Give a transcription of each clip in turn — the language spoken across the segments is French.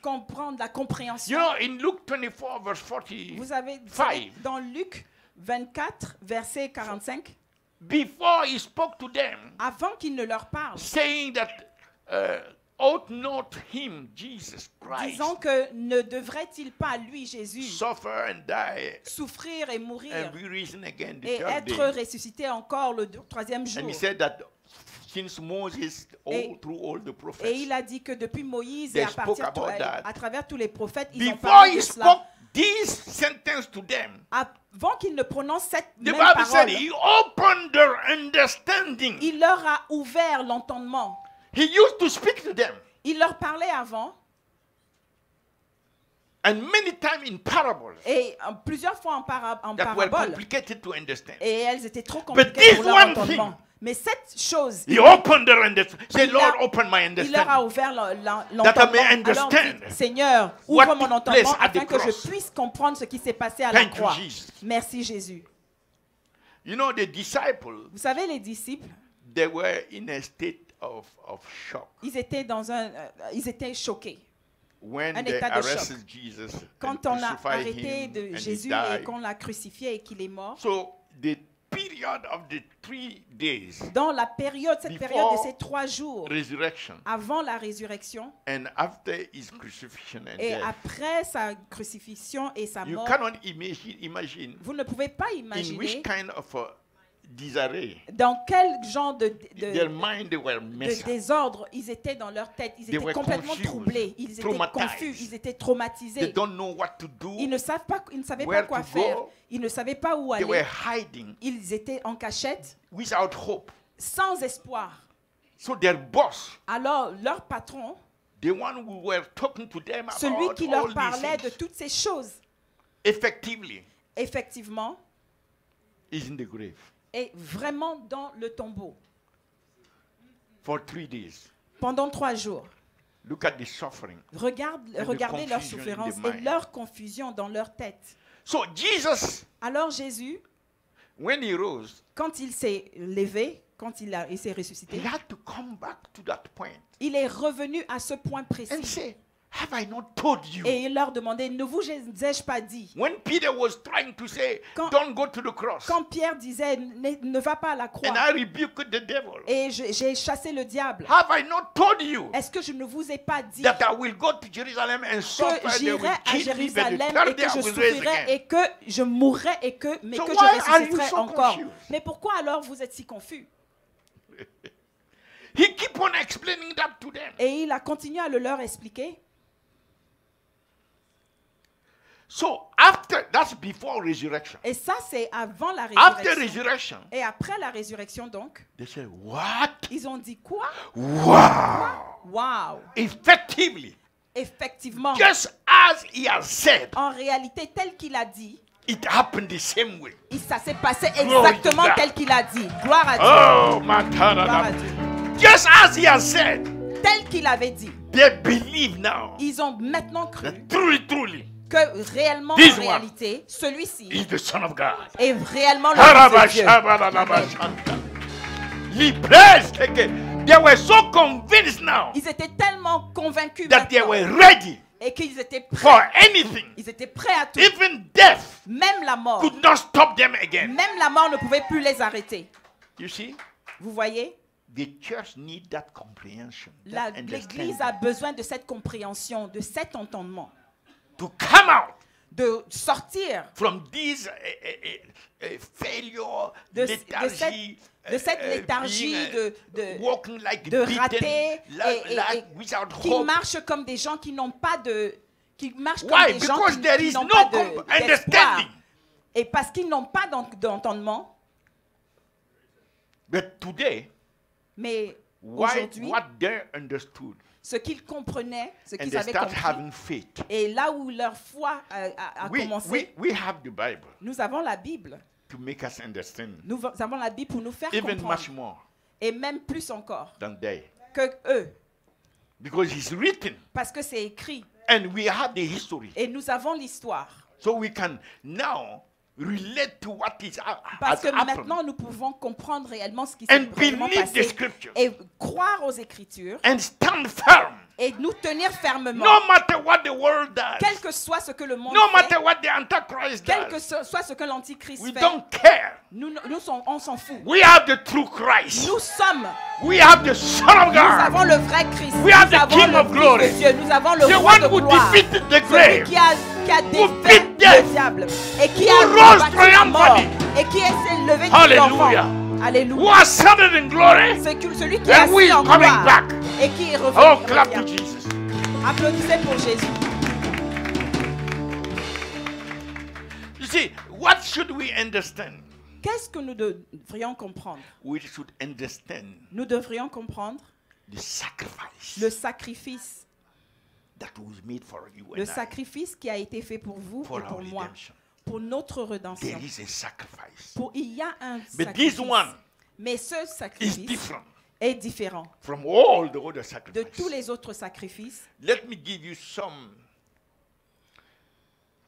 comprendre la compréhension. You know, in Luke 24, verse 45, Vous savez, dans Luc 24, verset 45, before he spoke to them, avant qu'il ne leur parle, saying that ought not him, Jesus Christ, disant que ne devrait-il pas, lui, Jésus, suffer and die souffrir et mourir and be risen again the et third être day. ressuscité encore le troisième jour. And he said that since Moses, through all the Et prophets, il a dit que depuis Moïse they et spoke about that. à travers tous les prophètes, ils ont before parlé he de cela. spoke this sentence to them, Avant qu'il ne prononce cette the même Bible said parole, he opened their understanding. il leur a ouvert l'entendement. He used to speak to them. Il leur parlait avant And many times in parables et plusieurs fois en that were parabole. complicated to understand. Et elles étaient trop But compliquées this pour leur one entendement. thing, Mais cette chose, He opened their understanding. Say, Il Lord, a- open my il leur a understanding. ouvert That I may l'entendement. Alors understand dites, Seigneur, what ouvre mon took place entendement at the afin que je cross. puisse comprendre ce qui s'est passé à la Thank you, croix. Jesus. Merci Jésus. You know, the disciples, Vous savez, les disciples, they were in a state of shock ils étaient choqués. when Un they état de choc. arrested Jesus and Quand on a crucified arrêté him de and he Jésus et died. qu'on l'a crucifié et qu'il est mort, So the period of the 3 days dans la période, cette Before période de ces 3 jours, resurrection avant la résurrection and after his crucifixion and et death, après sa crucifixion et sa you mort, cannot imagine vous ne pouvez pas in which imaginer kind of disarray dans quel genre their mind they were de messed up. désordre ils étaient dans leur tête. Ils They étaient were complètement confused, troublés, ils étaient traumatized. confus, ils étaient They traumatisés. don't know what to do. Ils ne savaient pas where quoi to faire. go. Ils ne savaient pas où They aller. were hiding Ils étaient en cachette, without hope. sans espoir. So their boss, Alors leur patron, the one who were talking to them celui about qui all leur these parlait de things, toutes ces choses, effectively effectivement, is in the grave est vraiment dans le tombeau for 3 days. pendant 3 jours. Look at the suffering. Regardez leur confusion in souffrance the et mind. leur confusion dans leur tête. So Jesus, Alors Jésus, when he rose, quand il s'est levé, quand il s'est he ressuscité, had to come back to that point il est revenu à ce point and précis. say, have I not told you? Et il leur demandait, ne vous ai-je pas dit? When Peter was trying to say, Quand- don't go to the cross, Quand Pierre disait, ne va pas à la croix, and I rebuked the devil, et j'ai chassé le diable, have I not told you est-ce que je ne vous ai pas dit that I will go to Jerusalem and que suffer, they will j'irai à kill me, but the Jérusalem et third day que I je will raise souffrirai again. et que je mourrai et mais So que why je are you ressusciterai so encore? confused? Mais pourquoi alors vous êtes si confus? He keep on explaining that to them. Et il a continué à le leur expliquer. So after, that's before resurrection. Et ça, c'est avant la After résurrection. resurrection, Et après la résurrection, donc, they say, what? ils ont dit quoi? Wow! Waouh! Effectively, Effectivement, just as he has said, en réalité, tel qu'il a dit, it happened the same way. ça s'est passé Glory exactement to God. tel qu'il a dit. Gloire à Dieu. Oh, my Gloire à God. Dieu. Just as he has said, Tel qu'il avait dit. they believe now Ils ont maintenant cru that truly, truly, que réellement, This en one réalité, celui-ci is the Son of God. est réellement le Fils de Dieu. They were so convinced now Ils étaient tellement convaincus that they maintenant were ready et qu'ils étaient for prêts. anything. Ils étaient prêts à tout. Even death Même la mort. could not stop them again. Même la mort ne pouvait plus les arrêter. You see, Vous voyez, the church needs that comprehension, that l'Église understanding, a besoin de cette compréhension, de cet entendement, to come out de sortir from this failure, de lethargy, cette léthargie walking like de beaten, rater like without qui hope. marchent comme des gens qui n'ont pas de... qui marchent comme Why? des gens Because there qui is n'ont no pas d'espoir. understanding. Et parce qu'ils n'ont pas d'entendement, But today, mais why, aujourd'hui, what they understood, ce qu'ils comprenaient, ce and qu'ils they avaient start compris, having faith. et là où leur foi a commencé, We have the Bible nous avons la Bible. to make us understand, Nous avons la Bible pour nous faire even comprendre. much more Et même plus encore than they. que eux. Because it's written, Parce que c'est écrit. and we have the history. Et nous avons l'histoire. So we can now relate to what is Parce has que happened maintenant, nous pouvons comprendre réellement ce qui s'est and vraiment believe the passé. scriptures Et croire aux Écritures. and stand firm et nous tenir fermement. No matter what the world does. Quel que soit ce que le monde No fait, matter what the Antichrist quel que does. soit ce que l'Antichrist We fait, don't care. on s'en fout. We have the true Christ. Nous sommes, We have the Son of nous avons God. le vrai Christ. We have Nous the avons King le of Fils glory. de Dieu. Nous avons le The roi de one who gloire. defeated the Celui grave. qui a défait beat death. le diable et qui Who a rose battu la mort triumphantly. et qui s'est levé de Hallelujah. l'enfant. Who Alléluia. ascended in glory. C'est celui qui est And who assis is en coming gloire back. et qui est Oh, revenu. clap to Jesus. Applaudissez pour Jésus. You see, what should we understand? Qu'est-ce que nous devrions comprendre? We should understand Nous devrions comprendre the sacrifice le sacrifice, that was made for you le and I, sacrifice qui a été fait pour vous for et pour our moi, redemption. pour notre rédemption. There is a sacrifice. Il y a un But this sacrifice, one mais ce is sacrifice different est différent from all the other de sacrifices. tous les autres sacrifices. Let me give you some.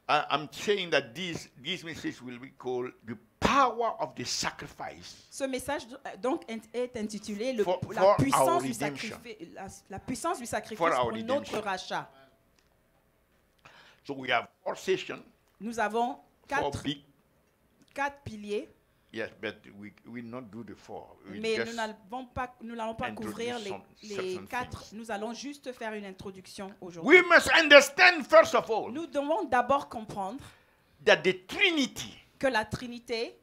I'm saying that this message will be called the power of the sacrifice. Ce message donc est intitulé For la our puissance du redemption. sacrifice, la puissance du sacrifice For our pour notre redemption. rachat. So we have 4 sessions, Nous avons 4 big. quatre piliers, Yes, but we will not do the 4. We'll mais just nous n'allons pas couvrir introduce les certain 4. things. Nous allons juste faire une introduction aujourd'hui. We must understand first of all Nous devons d'abord comprendre that the Trinity, que la Trinité,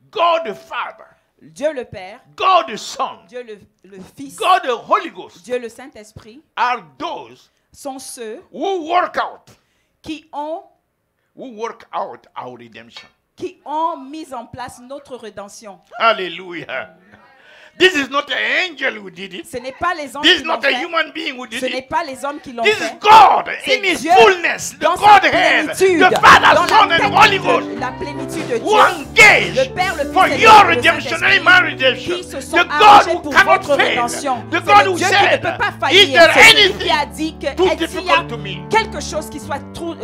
God the Father, Dieu le Père, God the Son, Dieu le Fils, God the Holy Ghost Dieu le Saint-Esprit, are those sont ceux who work out our redemption. qui ont mis en place notre rédemption. Hallelujah. This is not an angel who did it. Ce n'est pas les hommes This qui is l'ont not a fait. human being who did Ce n'est it. pas les hommes qui l'ont This is fait. God C'est in His Dieu fullness, the dans sa Godhead, plénitude, the Father, dans Son, la and Holy Ghost, plénitude, la plénitude de who Dieu, engaged le Père, le for Fils et your le redemption Saint-Esprit, and my redemption. qui se sont The God arrangés who pour cannot votre fail. rédemption. The C'est God le who Dieu qui ne said, peut pas is faillir. there C'est celui anything qui a dit que too s'il y a difficult to me? quelque chose qui soit trop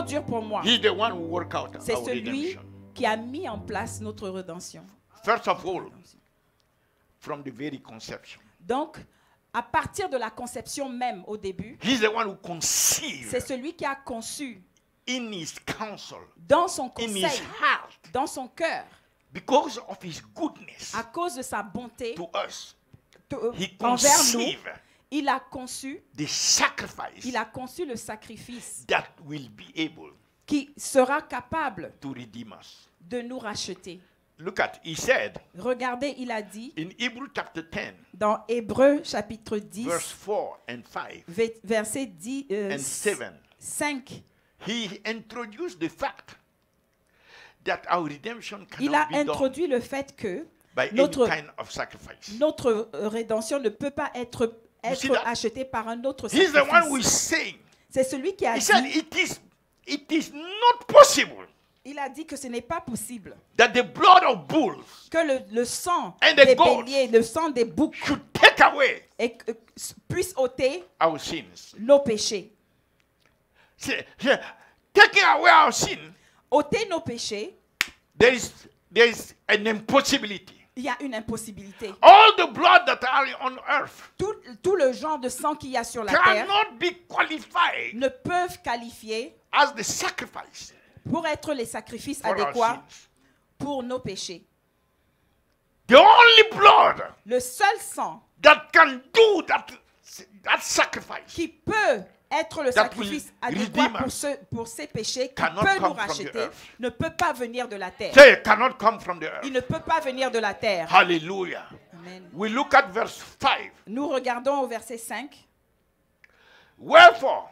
dur pour moi, He's the one who worked out c'est our celui redemption. qui a mis en place notre rédemption. First of all, from the very conception. Donc, à partir de la conception même au début, He's the one who c'est conceived celui qui a conçu in His counsel, dans son in His conseil, heart, dans son cœur, because of His goodness à cause de sa bonté to us. He envers nous, conceived il a conçu the sacrifice le sacrifice that will be able qui sera capable to redeem us. de nous racheter. Look at, he said Regardez, il a dit in Hebrew chapter 10, dans Hébreux chapitre 10, verse 4 and 5 verset 10, and 7, 5, he introduced the fact that our redemption il a cannot be done introduit le fait que by notre- any kind of sacrifice. notre rédemption ne peut pas être see that? achetée par un autre He's the one who is sacrifice. saying, C'est celui qui a he said, dit, it is not possible il a dit que ce n'est pas possible that the blood of bulls que le sang And the des goats béliers, le sang des boucs should take away puisse ôter our sins. nos péchés. Taking away our sin, Ôter nos péchés, there is an impossibility. il y a une impossibilité. All the blood that are on earth Tout le genre de sang qu'il y a sur la terre cannot be qualified ne peuvent qualifier as the sacrifice pour être les sacrifices for our adéquats sins. pour nos péchés. The only blood Le seul sang that can do that sacrifice qui peut être le That will sacrifice adéquat redeem us pour ces péchés, qui cannot peut come nous from the racheter, earth. ne peut pas venir de la terre. say it cannot come from the earth. Il ne peut pas venir de la terre. Hallelujah. Amen. We look at verse 5. Nous regardons au verset 5. Wherefore,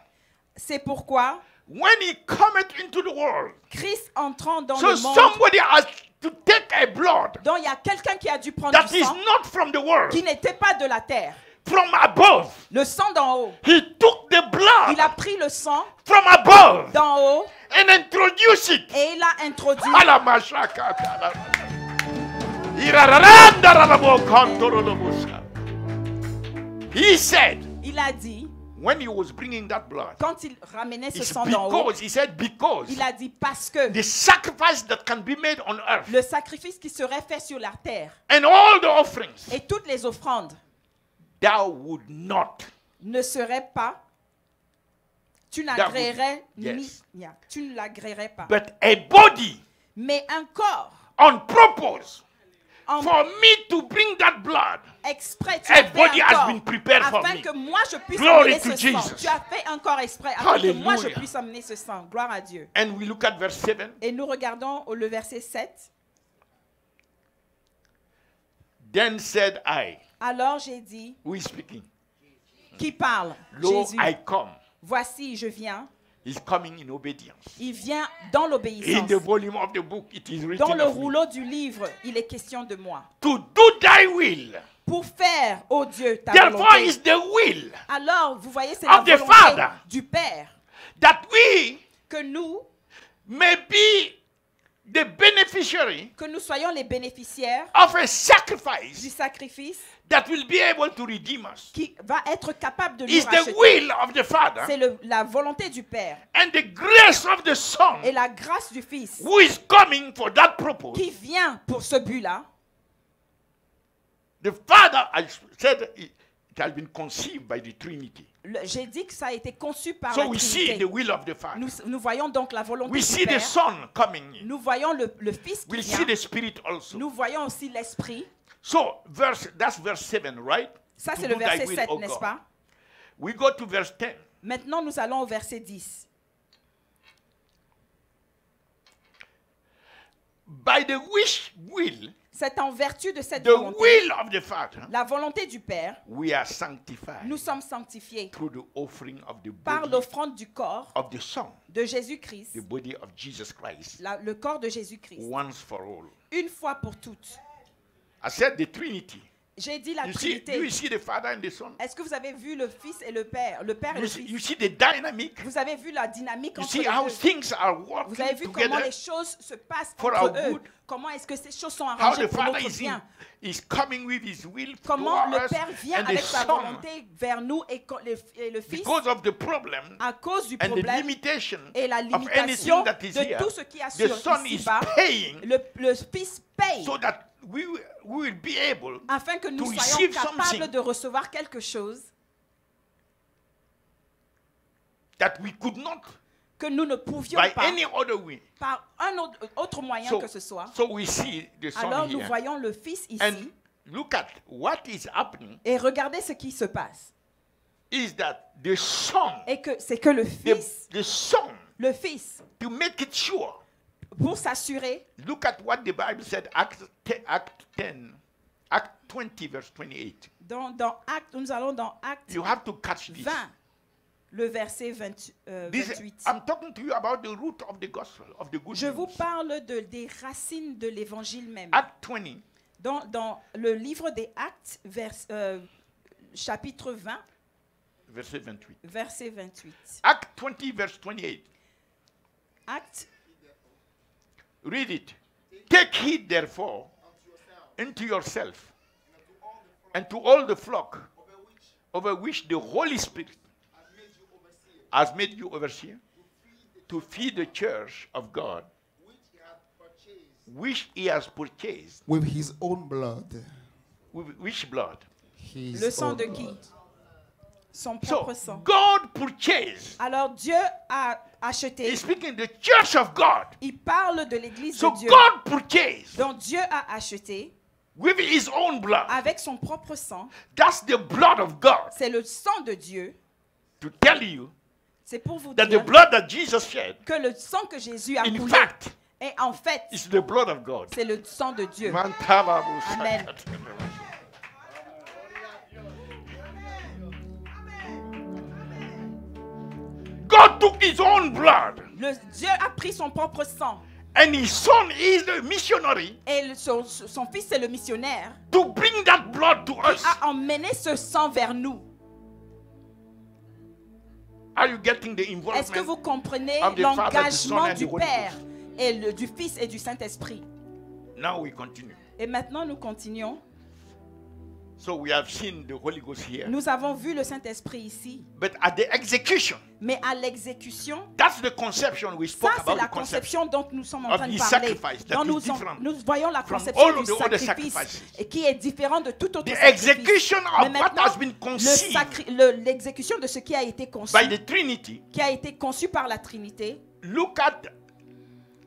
C'est pourquoi when he cometh into the world, Christ entrant dans so le monde, somebody has to take a blood dont il y a quelqu'un qui a dû prendre that du is sang not from the world, qui n'était pas de la terre. from above. Le sang d'en haut. He took the blood Il a pris le sang from above d'en haut and introduced it. et il a introduit. Alamashaka. Irararandarabokantorolobosa. He said, Il a dit, when he was bringing that blood, quand il ramenait ce it's sang d'en haut, because, he said, because il a dit parce que the sacrifice that can be made on earth le sacrifice qui serait fait sur la terre and all the offerings, et toutes les offrandes ne serait pas, tu n'agréerais yes. tu ne l'agréerais pas. But a body Mais un corps, on purpose en for me to bring that blood. exprès, tu A as fait body un has corps been prepared for afin me. que moi je puisse Glory amener to ce sang. Jesus. Tu as fait un corps exprès afin que moi je Hallelujah. puisse amener ce sang. Gloire à Dieu. And we look at verse 7. Et nous regardons le verset 7. Then said I, Alors j'ai dit, who is speaking? qui parle? Lo, Jésus. I come. Voici, je viens. He's coming in obedience. Il vient dans In l'obéissance. the volume of the book, it is Dans written le of me. rouleau du livre, il est question de moi. To do thy will. Pour faire, ô Dieu, ta Therefore volonté. is the will Alors, vous voyez, c'est la of the volonté Father. du Père. that we Que nous the beneficiary que nous soyons les bénéficiaires of a du sacrifice sacrifice that will be able to redeem us. qui va être capable de nous Is the racheter. will of the Father C'est la volonté du Père and the grace of the Son et la grâce du Fils who is coming for that purpose. qui vient pour ce but-là. The Father, I said, it has been conceived by the Trinity. J'ai dit que ça a été conçu par So la we see Trinité. the will of the Father. Nous voyons donc la volonté We du see the Père. Son coming in. Nous voyons le Fils qui We vient. see the Spirit also. Nous voyons aussi l'Esprit. So that's verse 7, right? Ça, To c'est le do thy verset will, 7, O n'est-ce God. pas? We go to verse 10. Maintenant, nous allons au verset 10. By the will, C'est en vertu de cette the volonté, will of the Father, la volonté du Père, we are sanctified nous sommes sanctifiés through the offering of the par body l'offrande du corps of the Son, de Jésus-Christ, the body of Jesus Christ, le corps de Jésus-Christ, once for all. une fois pour toutes. I said the Trinity. J'ai dit la You see, do you Trinité. see the Father and the Son? Est-ce que vous avez vu le Fils et le Père et You le see Fils? the dynamic. Vous avez vu la dynamique You entre see les how deux. things are Vous working avez vu comment together. les choses se passent for entre our eux. good. Comment est-ce que ces choses sont How arrangées the pour Father notre bien. is coming with His will Comment toward le us Père vient and the avec sa Son volonté vers nous et le Fils because of the problem à cause du and the problème limitation et la of anything limitation that is de here. tout ce qui a The sur Son is ici-bas. paying Le Fils paye so that we will be able afin que nous to soyons receive capables something de recevoir quelque chose that we could not que nous ne pouvions by pas any other way. par un autre moyen So, que ce soit. so we see the Son Alors nous here. voyons le Fils ici And look at what is happening et regardez ce qui se passe. is that the Son, Et que c'est que le Fils, the Son, le Fils, to make it sure. pour s'assurer, Look at what the Bible said, Act 20, verse 28. dans Actes, nous allons dans Actes You have to catch this. 20, le verset 28. I'm talking to you about the root of the gospel, of the good Je vous news. parle des racines de l'évangile même. Act 20, Dans le livre des Actes, chapitre 20, verset 28. verset 28. Act 20, verse 28. Actes, Read it. Take heed, therefore, unto yourself and to all the flock over which the Holy Spirit has made you overseer to feed the church of God, which he has purchased. with his own blood. With which blood? His le sang own de blood. qui? Son So, propre sang. God purchased. Alors Dieu a acheté. He's speaking the church of God. Il parle de l'église So de Dieu. God purchased Donc Dieu a acheté with his own blood. avec son propre sang. That's the blood of God. C'est le sang de Dieu. To tell you C'est pour vous that the dire blood that Jesus shed, que le sang que Jésus a in coulé fact, est en fait, is the blood of God. c'est le sang de Dieu. Amen. God took his own blood, Dieu a pris son propre sang. and his son is the missionary Et son fils est le missionnaire to bring that blood to qui us. a emmené ce sang vers nous. Are you getting the Est-ce que vous involvement? comprenez of the Father, the Son, l'engagement and the du Holy Père et du Fils et du Saint-Esprit? Now we continue. Et maintenant, nous continuons. So we have seen the Holy Ghost here. Nous avons vu le Saint-Esprit ici. But at the execution, Mais à l'exécution, That's the conception we ça spoke c'est about. la The conception. conception dont nous sommes en of train de the parler. sacrifice that Dont is nous, different nous voyons la from conception all of du the other sacrifice sacrifices. et qui est différent de tout autre The sacrifice. execution Mais of what maintenant, has been conceived l'exécution de ce qui a été conçu, by the Trinity. qui a été conçu par la Trinité. Look at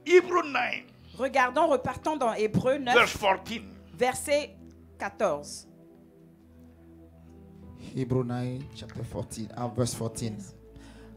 Hebrew 9, Regardons, repartons dans Hébreux 9, verse 14. verset 14. Hebrew 9, chapter 14, verse 14.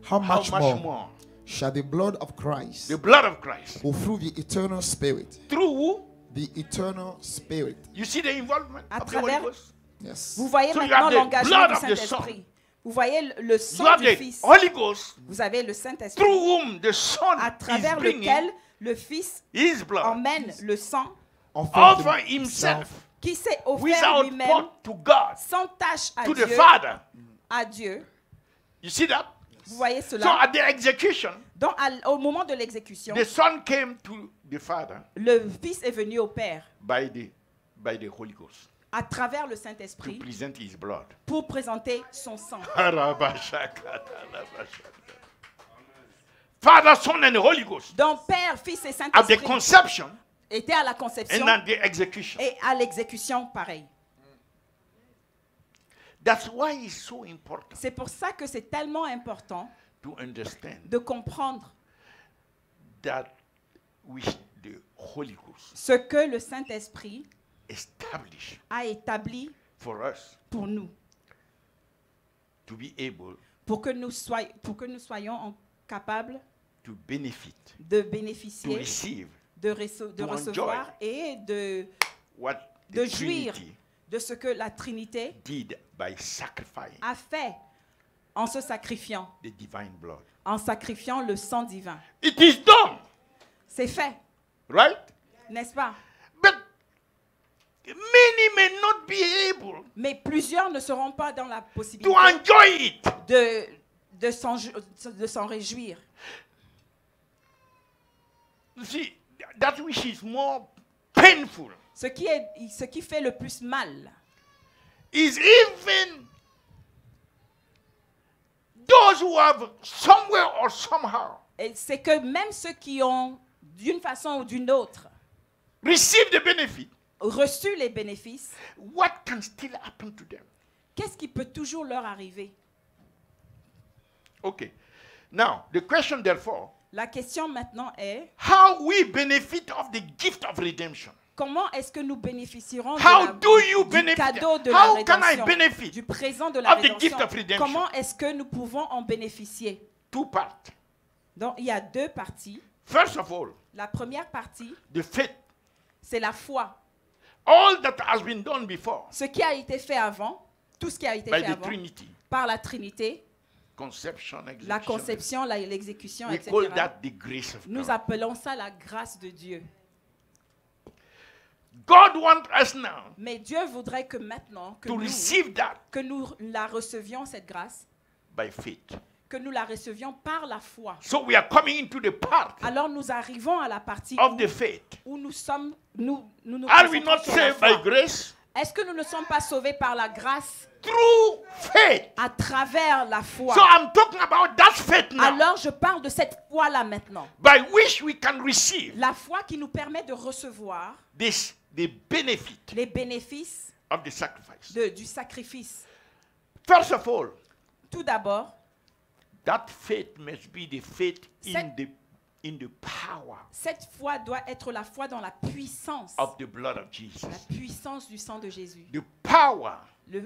How How much much more more? shall the blood of Christ, The blood of Christ. who through the eternal Spirit, Through who? the eternal Spirit, You see the involvement À of the Holy travers- Ghost? yes, Vous voyez So you maintenant have the l'engagement blood du of the Saint-Esprit. Vous voyez le You sang have du the Fils. Holy Ghost Vous avez le Saint-Esprit through whom the Son à is travers bringing lequel le Fils his blood. emmène le sang offered Offer himself qui s'est offert without lui-même fault to God, sans tâche à to Dieu, the Father. à Dieu. You see that? Vous voyez So cela? at the execution, Au moment de l'exécution, the Son came to the Father le Fils est venu au Père by the Holy Ghost à travers le to Saint-Esprit present his blood. pour présenter son sang. Father, Son, and the Holy Ghost Donc Père, Fils et at the Saint-Esprit conception étaient à la conception and at the execution. et à l'exécution pareil. That's why it's so important C'est pour ça que c'est tellement important to understand de comprendre that the Holy Ghost ce que le Saint-Esprit established a établi for us pour nous, to be able pour que nous soyons capables to benefit, de to bénéficier, receive de to recevoir enjoy et de what de the jouir Trinity de ce que la Trinité did by sacrificing a fait en se sacrifiant, the divine blood. en sacrifiant le sang divin. It is done, C'est fait, right? n'est-ce pas? But many may not be able Mais plusieurs ne seront pas dans la to possibilité enjoy it. de s'en réjouir. You see, that which is more painful Ce qui fait le plus mal, is even those who have somewhere or somehow et c'est que même ceux qui ont, d'une façon ou d'une autre, received the benefit. reçu les bénéfices, What can still happen to them? qu'est-ce qui peut toujours leur arriver? Okay. Now, the question therefore, La question maintenant est, how we benefit of the gift of redemption? comment est-ce que nous bénéficierons How do you du benefit? cadeau de How la can I rédemption, benefit du présent de la of the gift rédemption? of redemption? Comment est-ce que nous pouvons en bénéficier? Two parts. Donc, il y a deux parties. First of all, La première partie, the faith. c'est la foi. All that has been done before Ce qui a été fait avant, tout ce qui a été by fait the avant, Trinity, par la Trinité, conception, la execution, conception, l'exécution, we etc. call that the grace of Nous God. appelons ça la grâce de Dieu. God wants us now Mais Dieu voudrait que maintenant, to receive that que nous la recevions, cette grâce, by faith. que nous la recevions par la foi. So we are coming into the part Alors nous arrivons à la partie of the faith. où nous sommes, nous Are we concentrons not sur la saved by foi. grace? Est-ce que nous ne sommes pas sauvés par la grâce Through faith. à travers la foi? So I'm talking about that faith now, Alors je parle de cette foi-là maintenant. by which we can receive La foi qui nous permet de recevoir the benefit les bénéfices of the sacrifice. du sacrifice. First of all, Tout d'abord, that faith must be the faith Cette- in the power cette foi doit être la foi dans la puissance. of the blood of Jesus. La puissance du sang de Jésus. The power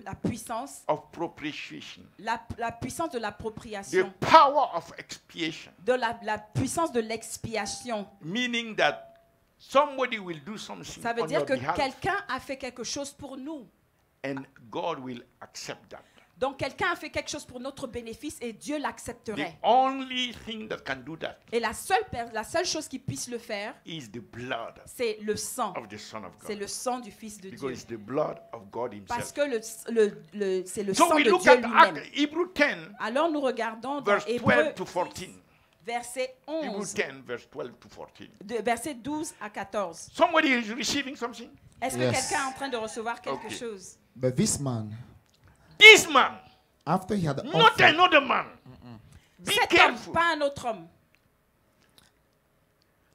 La puissance, of propitiation. la puissance de The l'appropriation. power of expiation. De la puissance de l'expiation. Meaning that somebody will do something Ça veut on dire your que behalf quelqu'un a fait quelque chose pour nous. and God will accept that. Donc quelqu'un a fait quelque chose pour notre bénéfice et Dieu The l'accepterait. only thing that can do that Et la seule chose qui puisse le faire, is the blood c'est le sang. of the Son of C'est God. le sang du Fils de Because Dieu. it's the blood of God Parce himself. que c'est le So sang we de look Dieu at lui-même. Hebrew 10, Alors nous regardons dans verse Hébreux 12 to 14. verset Hebrew 11, 10, verse 12 to 14. verset 12 à 14. Somebody is receiving something. Est-ce que Yes. quelqu'un est en train de recevoir quelque Ok. chose? But this man, This man, after he had not offered, another man. Be Cet homme, careful. pas un autre homme.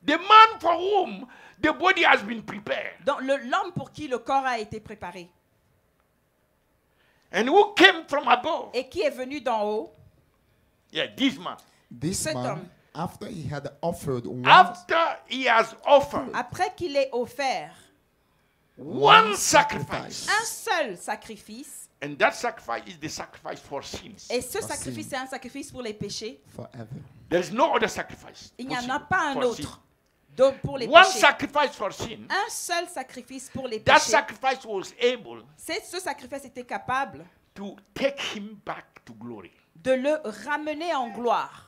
The man for whom the body has been prepared. Donc l'homme pour qui le corps a été préparé. And who came from above. Et qui est venu d'en haut. Yeah, this man. This Cet man, homme. after he had offered After he has offered Après qu'il ait offert one sacrifice. un seul sacrifice. And that sacrifice is the sacrifice for sins. Et ce For sacrifice, sin. c'est un sacrifice pour les péchés. forever. There is no other sacrifice. Il n'y for en sin- a pas un for sin. autre. Donc pour les One péchés. sacrifice for sin. Un seul sacrifice pour les That péchés. sacrifice was able Ce sacrifice était capable to take him back to glory. de le ramener en gloire.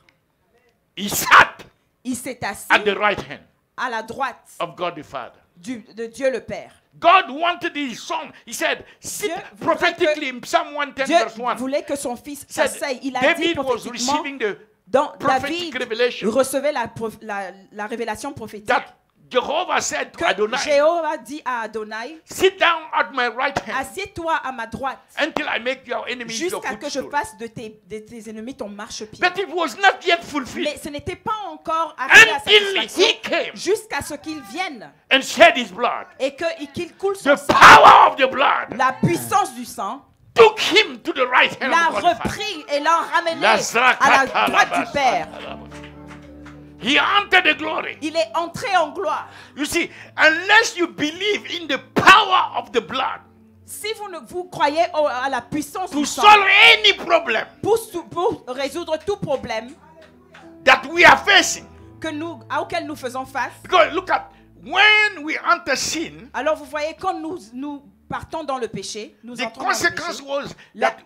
He sat Il s'est assis at the right hand à la droite of God the Father. de Dieu le Père. God wanted his son. He said, sit Dieu voudrait prophetically in Psalm 110 Dieu verse 1. voulait que son fils Said s'asseye. Il a dit David was prophétiquement, receiving the dans prophetic David revelation recevait la révélation prophétique. that Jehovah said to Que Adonai, Jéhovah dit à Adonai, sit down at my right hand assieds-toi à ma droite until I make your enemies your jusqu'à que je footstool. fasse de tes ennemis ton marchepied. But it was not yet fulfilled Mais ce n'était pas encore arrivé à until satisfaction he came jusqu'à ce qu'il vienne and shed his blood. et qu'il coule son The sang. power of the blood La puissance du sang took him to the right hand l'a of God the Father. repris et l'a ramené La à la zrakata droite la du Père. He entered the glory. Il est entré en gloire. You see, unless you believe in the power of the blood Si vous croyez à la puissance to du sang solve any problem pour résoudre tout problème that we are facing, auquel nous faisons face, because look at when we enter sin, alors vous voyez quand nous partons dans le péché, nous the entrons dans le consequence péché, was that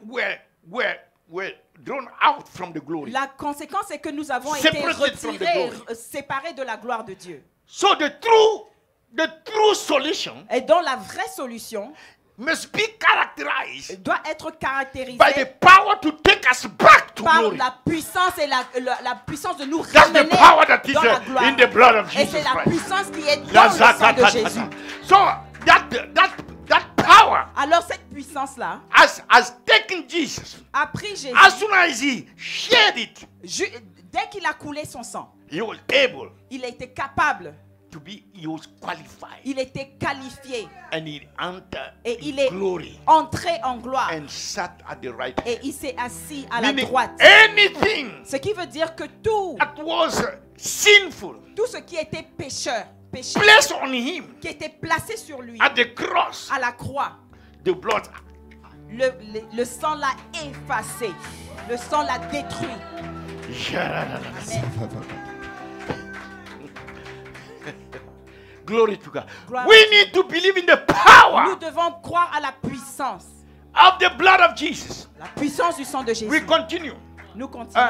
we're drawn out from the glory. la conséquence est que nous avons été Separated from the retirés, glory. séparés de la gloire de Dieu. So the true solution Et donc la vraie solution must be characterized doit être caractérisée by the power to take us back to par glory. la puissance et la puissance de nous That's the ramener power that is dans la gloire. in the blood of Et Jesus c'est la Christ. puissance qui est dans La le sang de zakatata. Jésus. So that power Alors cette puissance-là has taken Jesus. a pris Jésus. As soon as he shared it, Dès qu'il a coulé son sang, he was able il a été capable, he was qualified. il était qualifié And he entered et il est glory entré en gloire and sat at the right hand. et il s'est assis à la Meaning droite. anything Ce qui veut dire que tout that was sinful ce qui était péché, placed on him qui était placé sur lui at the cross, à la croix, the blood. le sang l'a effacé, le sang l'a détruit. Glory to God. Gloire We à Dieu. need to believe in the power Nous devons croire à la puissance, of the blood of Jesus. la puissance du sang de Jésus. We continue. Nous continuons.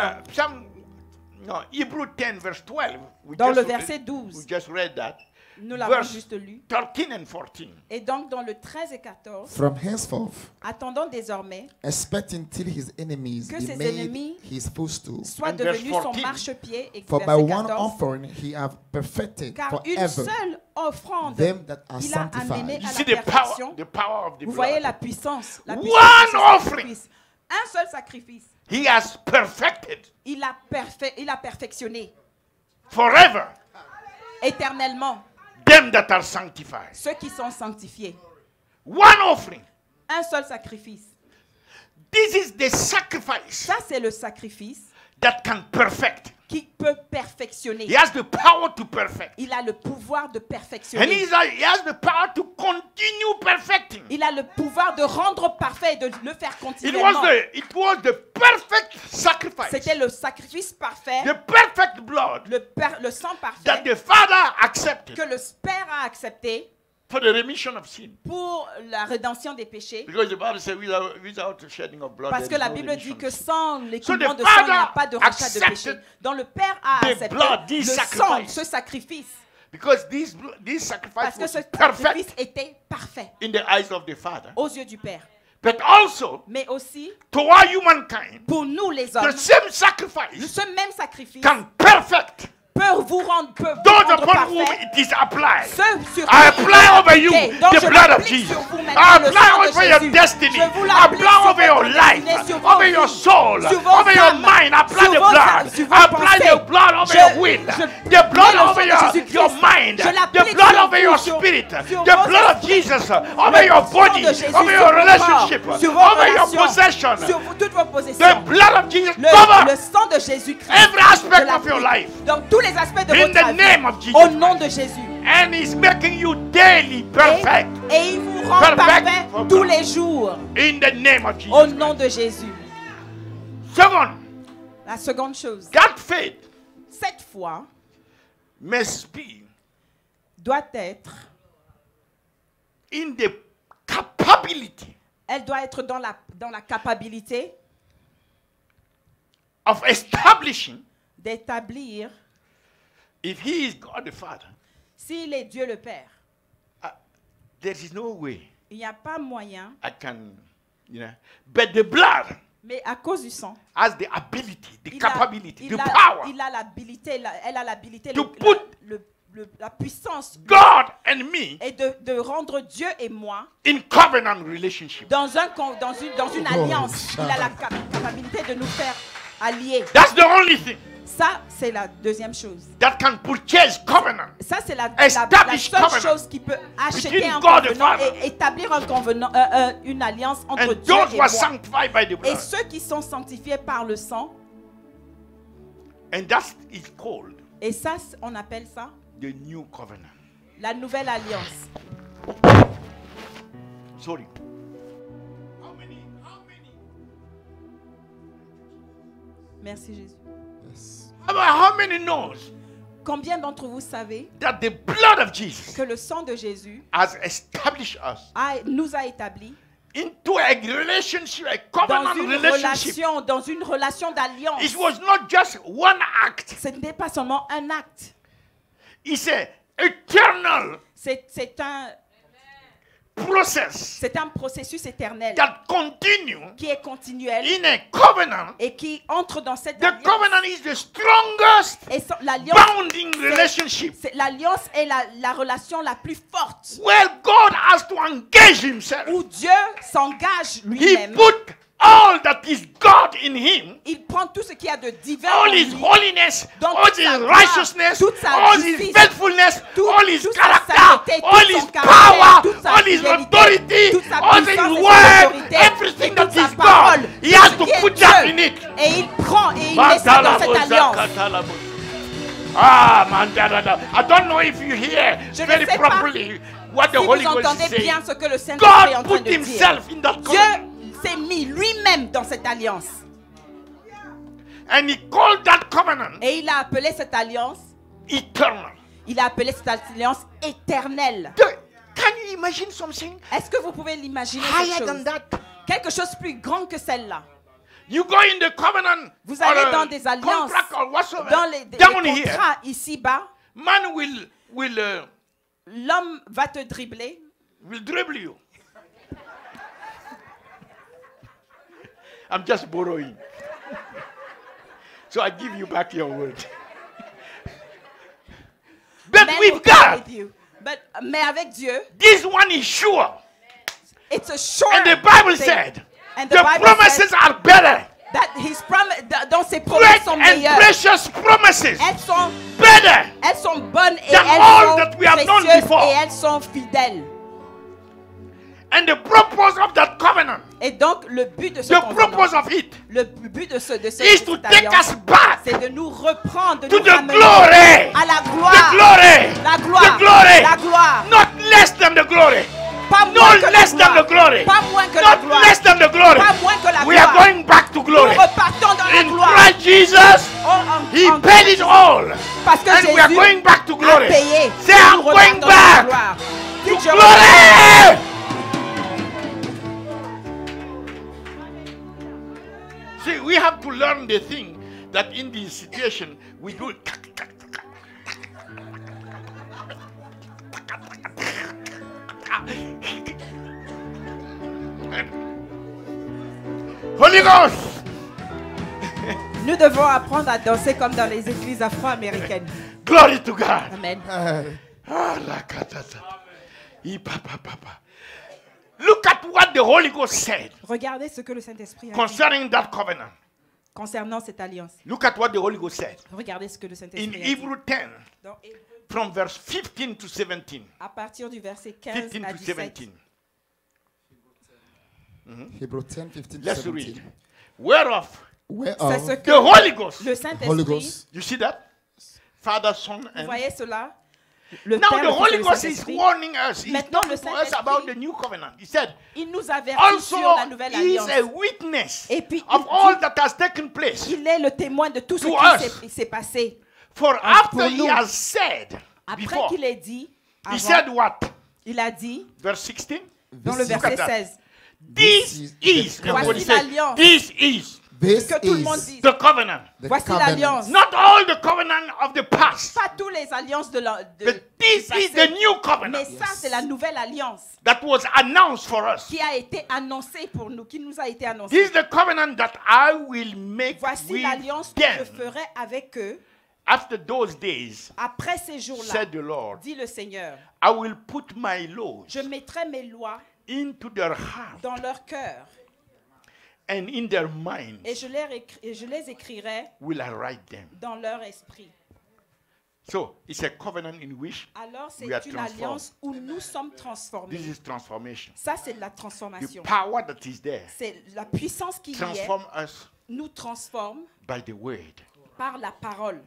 Hebrew 10 verse 12. Dans le verset 12. We just read that. Nous l'avons Verse juste lu. 13 and 14. Et donc dans le 13 et 14, From henceforth, attendons désormais expecting till his enemies que be ses made ennemis his footstool. soit And verse devenu son 14. marchepied. Et For by verset one 14, offering he hath perfected car une forever seule offrande them that are il a amené sanctified. You à see la perfection. the power of the Vous voyez blood. la puissance One de ce offering. sacrifice. Un seul sacrifice. He has perfected Il a perfectionné forever éternellement them that are sanctified. ceux qui sont sanctifiés. One offering. Un seul sacrifice. This is the sacrifice Ça, c'est le sacrifice that can perfect. qui peut perfectionner. He has the power to perfect. Il a le pouvoir de And perfectionner. he has the power to continue perfecting. Il a le pouvoir de rendre parfait et de le faire It continuellement. was the perfect sacrifice. C'était le sacrifice parfait, The perfect blood le sang that parfait the Father accepted que le Père a accepté for the remission of sin. pour la rédemption des péchés. Because the Bible says without shedding of blood, Parce que there is la no Bible remission dit of que sin. sans l'écoulement the de sang, il n'y a Father pas de rachat de accepted péché. Donc le Père a the accepté blood, this le sang, sacrifice. ce sacrifice. Because this sacrifice Parce que was ce perfect sacrifice était parfait in the eyes of the Father. aux yeux du Père. But also, Mais aussi, toward humankind, pour nous les the hommes, same sacrifice ce même sacrifice can perfect peut vous rendre Those upon whom parfait. it is applied. Ceux sur I qui il est apply over you appliqué. Donc the je blood of l'applique Jesus. sur vous I maintenant, le apply sang de over your Jésus. destiny. Je vous I l'applique apply sur over your votre life, destinée, sur vos over your vies, soul, sur vos over your âmes, mind. I apply sur the vos blood. âmes, sur vos I apply the pensées. blood over Je- your will. je The blood mets le sang over de your Jésus-Christ. mind. Je The l'applique blood sur over vous, your sur- spirit. sur The vos blood of esprits. Jesus over Le your sang body, de Jésus over sur your vos relationship, corps, sur vos over your relations, possession. sur toutes vos The possessions. blood of Jesus Le cover sang de Jésus-Christ. every aspect Je of your l'applique life. dans tous les aspects de In votre the vie. name of Jesus Au nom de Jésus. and He's making you daily perfect. Et il vous rend Perfect parfait for tous God. les jours. In the name of Jesus. Au nom de Jésus. Second, La seconde chose. that faith Cette foi must be doit être, in the capability elle doit être dans la capacité of establishing d'établir, if He is God the Father. s'il est Dieu le Père, There is no way il n'y a pas moyen, I can, but the blood mais à cause du sang, has the ability, the capability, the a power l'habilité, elle a l'habilité, to put la puissance God and me et de rendre Dieu et moi in covenant relationship. dans une alliance. Il a la capacité de nous faire alliés. That's the only thing Ça, c'est la deuxième chose. that can purchase covenant. Ça, c'est la Establish seule covenant chose qui peut acheter between un God the convenant Father. et établir un convenant, une alliance entre And Dieu those et who moi. are sanctified by the Et blood. ceux qui sont sanctifiés par le sang, And that is called et ça, on appelle ça the new covenant. la nouvelle alliance. Sorry. Merci Jésus. Yes. How many knows Combien d'entre vous savez that the blood of Jesus que le sang de Jésus has established us nous a établis into a relationship, a dans covenant une relationship? relation d'alliance. It was not just one act. Ce n'est pas seulement un acte. It's a eternal C'est un process processus éternel that continue qui est continuel in a covenant. et qui entre dans cette The alliance. covenant is the strongest Et l'alliance, bounding relationship l'alliance est la relation la plus forte where God has to engage himself. où Dieu s'engage He lui-même. put all that is God in him, Il prend tout ce qu'il y a de divin all en his lui, holiness, dans all toute his sa gloire, righteousness, toute sa all his justice, faithfulness, tout- all his toute sa character, sainteté, all tout his son caractère, power, toute sa all his fidélité, authority, toute sa all his puissance et sa word, autorité, everything et that toute sa is parole, God. He tout has ce to qui est put that Dieu. in it. Et il prend et il met ça dans cette alliance. Ah, man, I don't know if you hear Je ne very sais pas properly what the Si Holy vous Ghost entendez is saying. bien ce que le Saint-Esprit est en God train put de dire, himself in that covenant. Dieu s'est mis lui-même dans cette alliance. And he called that covenant Et il a appelé cette alliance, eternal. il a appelé cette alliance éternelle. Can you imagine something Est-ce que vous pouvez l'imaginer higher cette than chose? that? Quelque chose plus grand que celle-là. You go in the covenant, Vous or allez a dans des alliances, contract or whatsoever, dans les down here, contrats ici-bas, man will l'homme va te dribbler. dribble you. I'm just borrowing. So I give you back your word. But Men with will play God, with you. Mais avec Dieu, this one is sure. it's a sure And the Bible thing. said, And the Bible promises said are better. that his dans ses Great promesses sont and meilleures. precious promises. Elles sont Better. bonnes et Than elles all sont that we have known précieuses before. et elles sont fidèles. And the purpose of that covenant, Et donc le but de ce the covenant, purpose of it, le but de cette is to take alliance, us back c'est de nous reprendre, de to nous the ramener glory. à la The gloire, glory. la The gloire, glory. la gloire, Not less than the glory. pas No moins que la less than the gloire, glory. pas moins que la Not gloire, less than the glory. pas moins que la We are gloire. going back to Nous glory. repartons dans la In gloire. Christ Jesus, He En paid it all. Parce que And we are Jésus going back to a glory. payé. Say, Et I'm nous going repartons dans la back gloire. to Dites, je glory. See, we have to learn the thing that in this situation we do. Holy Ghost, Nous devons apprendre à danser comme dans les églises afro-américaines. Glory to God. Amen. Ah, rakatata. Ipapapapa. Look at what the Holy Ghost said Regardez ce que le Saint-Esprit a dit concerning that covenant. concernant cette alliance. Look at what the Holy Ghost said Regardez ce que le in Saint-Esprit a dit. Hebrew 10, Dans Hébreux, from verse 15 to 17. à partir du verset 15 15 à to 17. 17. Hebrews 10, 15 to Let's 17. read. Whereof C'est Whereof ce the que Holy Ghost. le Holy Saint-Esprit, Ghost. You see that? Father, Son, vous and voyez cela? Le now Père, the le Fils et Holy le Ghost is Saint-Esprit, warning us. He's Maintenant, talking le to us Saint-Esprit, about the new covenant. He said, il nous avertit sur also la nouvelle he is alliance. a witness Et puis, of il all dit- that has taken place. Il est le témoin de tout ce To us. qui s'est passé. For pour after he nous. has said Après before, qu'il ait dit, he avant, said what? il a dit, Verse 16. dans le This is- verset Look at that. 16, This is. the Everybody Voici say, l'alliance. this is This que tout le monde is dise. the covenant. the Voici covenant. l'alliance. Not all the covenant of the past, Pas toutes les alliances de but this du is passé. the new covenant Mais ça, c'est la nouvelle alliance that was announced for us. qui a été annoncée pour nous, qui nous a été This annoncée. is the covenant that I will make Voici with l'alliance que je them ferai avec eux after those days, après ces jours-là, said the Lord. dit le Seigneur. I will put my laws Je mettrai mes lois into their heart dans leur cœur and in their minds et je les écrirai will I write them. dans leur esprit. So it's a covenant in which Alors, c'est we are une transformed. alliance où nous sommes transformés. This is transformation. Ça, c'est de la The transformation. power that is there C'est la puissance qui y est, transform us nous transforme by the word. par la parole.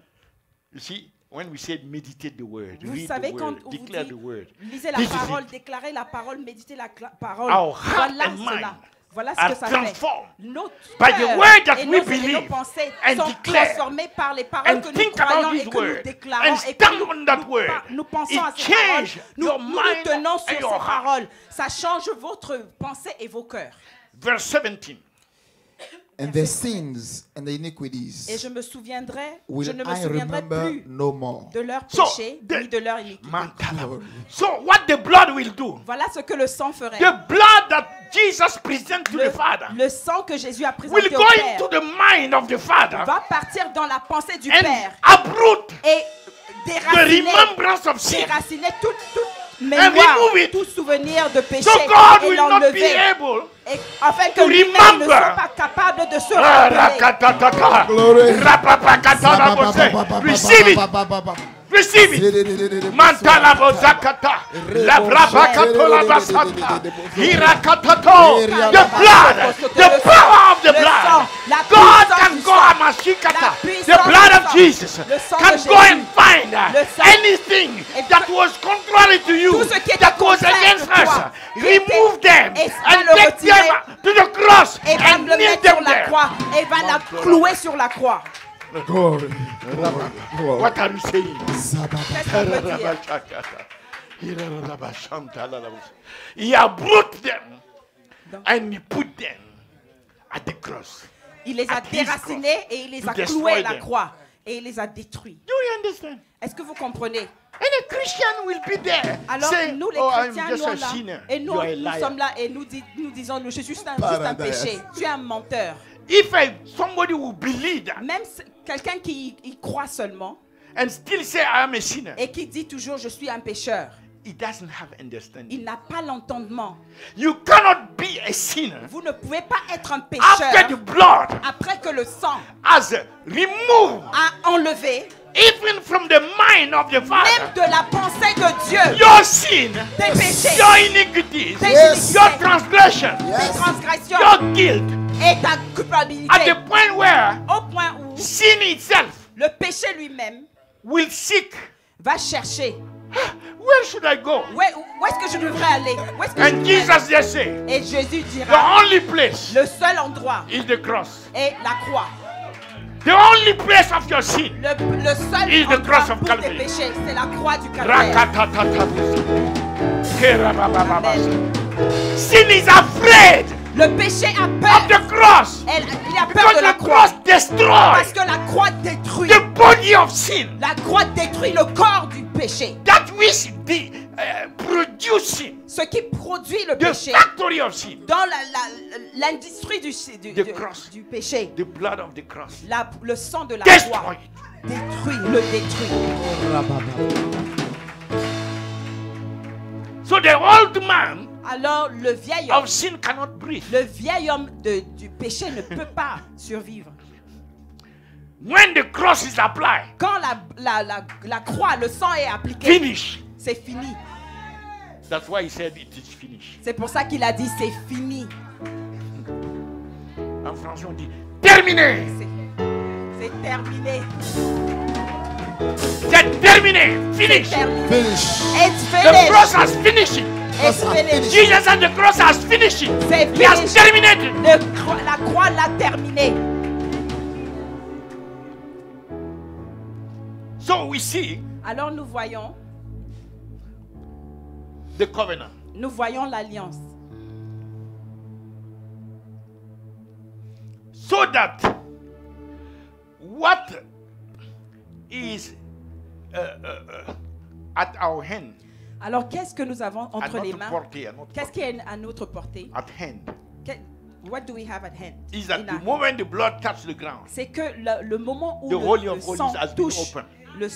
You see, when we say meditate the word, Vous read savez, the quand word, on vous declare dit, the word, lisez la This is parole, it. déclarez la parole, méditez la parole. Our heart Voilà and cela. mind Voilà ce are que ça fait. transformed Notre by the cœur word that et we nos believe pensées and sont declare transformées par les paroles and que nous think about croyons this et que nous word déclarons and et que stand on that word. nous pensons It à ces paroles. change Nous your nous mind tenons and sur ces your heart. paroles. Ça change votre pensée et vos cœurs. Verse 17. And the sins and the Et iniquities je me souviendrai, will je ne me I souviendrai remember plus no more. de leurs So, péchés the- ni de leur iniquité. Mantala. So what the blood will do, Voilà ce que le sang ferait. the blood that Jesus presents to the Father Le sang que Jésus a will présenté go au Père into the mind of the Father va partir dans la pensée du and Père uproot et the déraciner, remembrance of sin. déraciner toute mémoire, remove it. tout souvenir de péché So God et will not be l'enlever. able. Et afin que to lui-même ne remember. soit pas capable de se Ah, rappeler. rakatatata. Glory. Rapapakatala bose. Receive it. Receive it. Mantala bozakata. La brabakatola basata. Hirakatato. The blood. The power of the blood. God can go amashikata. The blood of Jesus can go and find anything that was contrary to you, that was against us. Remove them and take them to the cross Et va and le kneel mettre them sur la there. croix et va la clouer sur la croix. Glory. What are you saying? Qu'est-ce qu'on peut dire? He uprooted them and he put them at the cross. Il les a At his déracinés et il les to a destroy cloués à la them. croix. Et il les a détruits. Do you understand? Est-ce que vous comprenez? And a Christian will be there Alors saying, nous les oh, I'm chrétiens, just nous, a là, sinner. et nous, You are a nous liar. sommes là et nous disons, je suis juste un Paradise. péché. Tu es un menteur. If somebody will believe that Même quelqu'un qui y croit seulement and still say I am a sinner, et qui dit toujours je suis un pécheur, he doesn't have understanding. il n'a pas l'entendement. You cannot be a sinner Vous ne pouvez pas être un after the pécheur blood après que le sang has removed a enlevé even from the mind of the même Father de la pensée de Dieu your sin, tes péchés, your iniquities, tes Yes. your iniquités, transgression, tes Yes. transgressions your guilt, et ta at culpabilité, the point where au point où sin itself le péché lui-même will seek, va chercher where should I go? où est-ce que je devrais aller, où est-ce que je And devrais aller? Jesus just say, Et Jésus the dira, only place le seul endroit is the cross. est la croix. The only place of your sin. Le seul Is the endroit cross of pour tes Calvary. péchés, c'est la croix du Calvaire. Rakatatatabus. Kerababababas. Sin is afraid Le péché a of peur. the cross Il a peur because de la the croix. cross destroys Parce que la croix détruit. the body of sin La croix détruit le corps du péché. that which produce sin. Ce qui produit le the péché. factory of sin, Dans l'industrie du péché. the blood of the cross. Le sang de la Destroy croix it. le détruit. So the old man Alors le vieil homme, of sin cannot breathe. le vieil homme du péché ne peut pas survivre. When the cross is applied, Quand la croix, le sang est appliqué, finish. c'est fini. That's why he said it is finished. C'est pour ça qu'il a dit c'est fini. En français, on dit terminé. C'est terminé. C'est terminé. C'est Finish. terminé. Finish. It's The finished. cross has finished it. It's finished. Jesus and the cross has finished it. C'est He has finished. terminated. La croix l'a terminé. So we see Alors nous voyons the covenant. l'alliance. So that what is at our hand, Alors qu'est-ce que nous avons at entre les notre mains? portée, at notre Qu'est-ce qui portée, est à notre portée? at hand, What do we have at hand? is that In the our- moment the blood touches the ground, C'est que le moment où the Holy le of Holies sang has been touche opened. le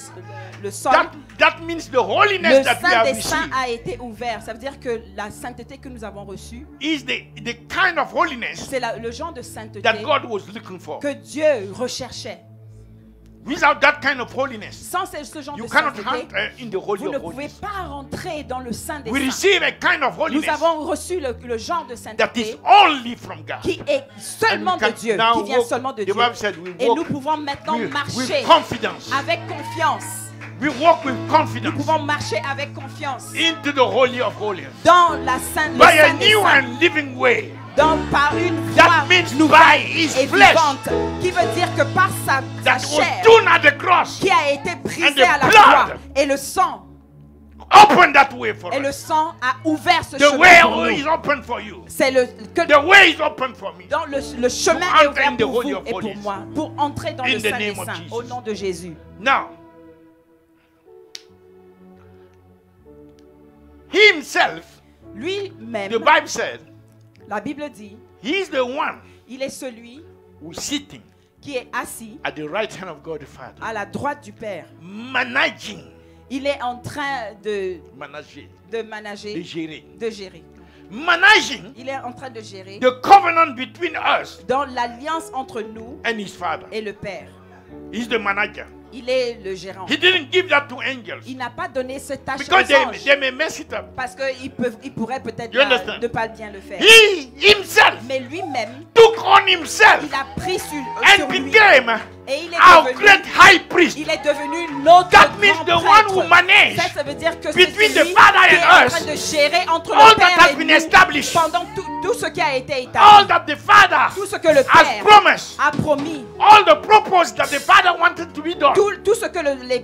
sol, That means the holiness le that we Saint have des Saints received a été ouvert. Ça veut dire que la sainteté que nous avons reçue, is the kind of holiness c'est le genre de sainteté that God was looking for. que Dieu recherchait. Without that kind of holiness, Sans ce genre you de cannot sainteté, enter in the Holy vous ne of pouvez Holies. pas rentrer dans le Saint des We Saints. receive a kind of Nous holiness avons reçu le genre de that is sainteté only from God. qui est seulement And we de can Dieu, now qui vient walk- seulement de the Dieu. Bible said we Et walk nous pouvons maintenant with marcher confidence. avec confiance. We walk with Nous confidence pouvons marcher avec confiance into the Holy of Holies dans la Sainte, le by a Saint des new Saints, and living way. par une That voie means nouvelle by his et flesh vivante, qui veut dire que par sa that was chair done at the cross. qui a été And brisée the à la blood croix et le sang Open that way for et le us. sang a ouvert ce The chemin pour way is nous. open for you. C'est The way is open for me. dans le chemin To est enter ouvert in the pour Holy vous of et pour Holies. moi, pour entrer dans In le the Saint des name of Saints, Jesus. au nom de Jésus. Now, himself, Lui-même, the Bible said, la Bible dit, he is the one il est celui who is sitting qui est assis at the right hand of God the Father, à la droite du Père. managing, Il est en train de manager, manager, de gérer, de gérer. managing Il est en train de gérer the covenant between us dans l'alliance entre nous and his Father. et le Père. He's the manager. Il est le gérant. He didn't give that to angels Il n'a pas donné cette tâche because aux anges they may mess it up. parce qu'il pourrait peut-être You understand? ne pas bien le faire. He himself Mais lui-même, took on himself il a pris sur and lui became et il est our devenu, great high priest. il est devenu notre That means grand the one who prêtre. managed Ça veut dire que c'est between the celui Father qui est and en us train de gérer entre all le that Père has et been nous established, pendant tout ce qui a été all établi. that the Father Tout ce que le has Père promised, a promis. all the purpose that the Father wanted to be done. Tout ce que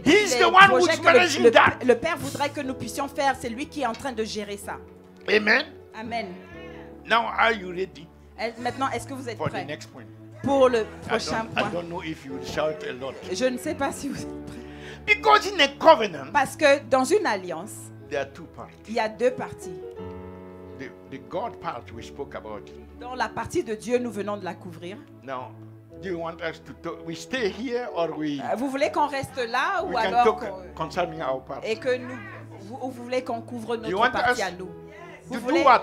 He's les the one projets who's que managing that. le Père voudrait que nous puissions faire, c'est lui qui est en train de gérer ça. Amen. Amen. Now, are you ready Maintenant, est-ce que vous êtes for the prêts next point? pour le I prochain I point? don't know if you will shout a lot. Je ne sais pas si vous êtes prêts. Because in a covenant, Parce que dans une alliance, there are two parts. il y a deux parties. The God part we spoke about. Dans la partie de Dieu, nous venons de la couvrir. Now, do you want us to talk? We stay here or we Vous voulez qu'on reste là ou can alors talk qu'on- concerning our part? et que nous, vous voulez qu'on couvre You notre want partie us à nous? Vous To voulez, do what?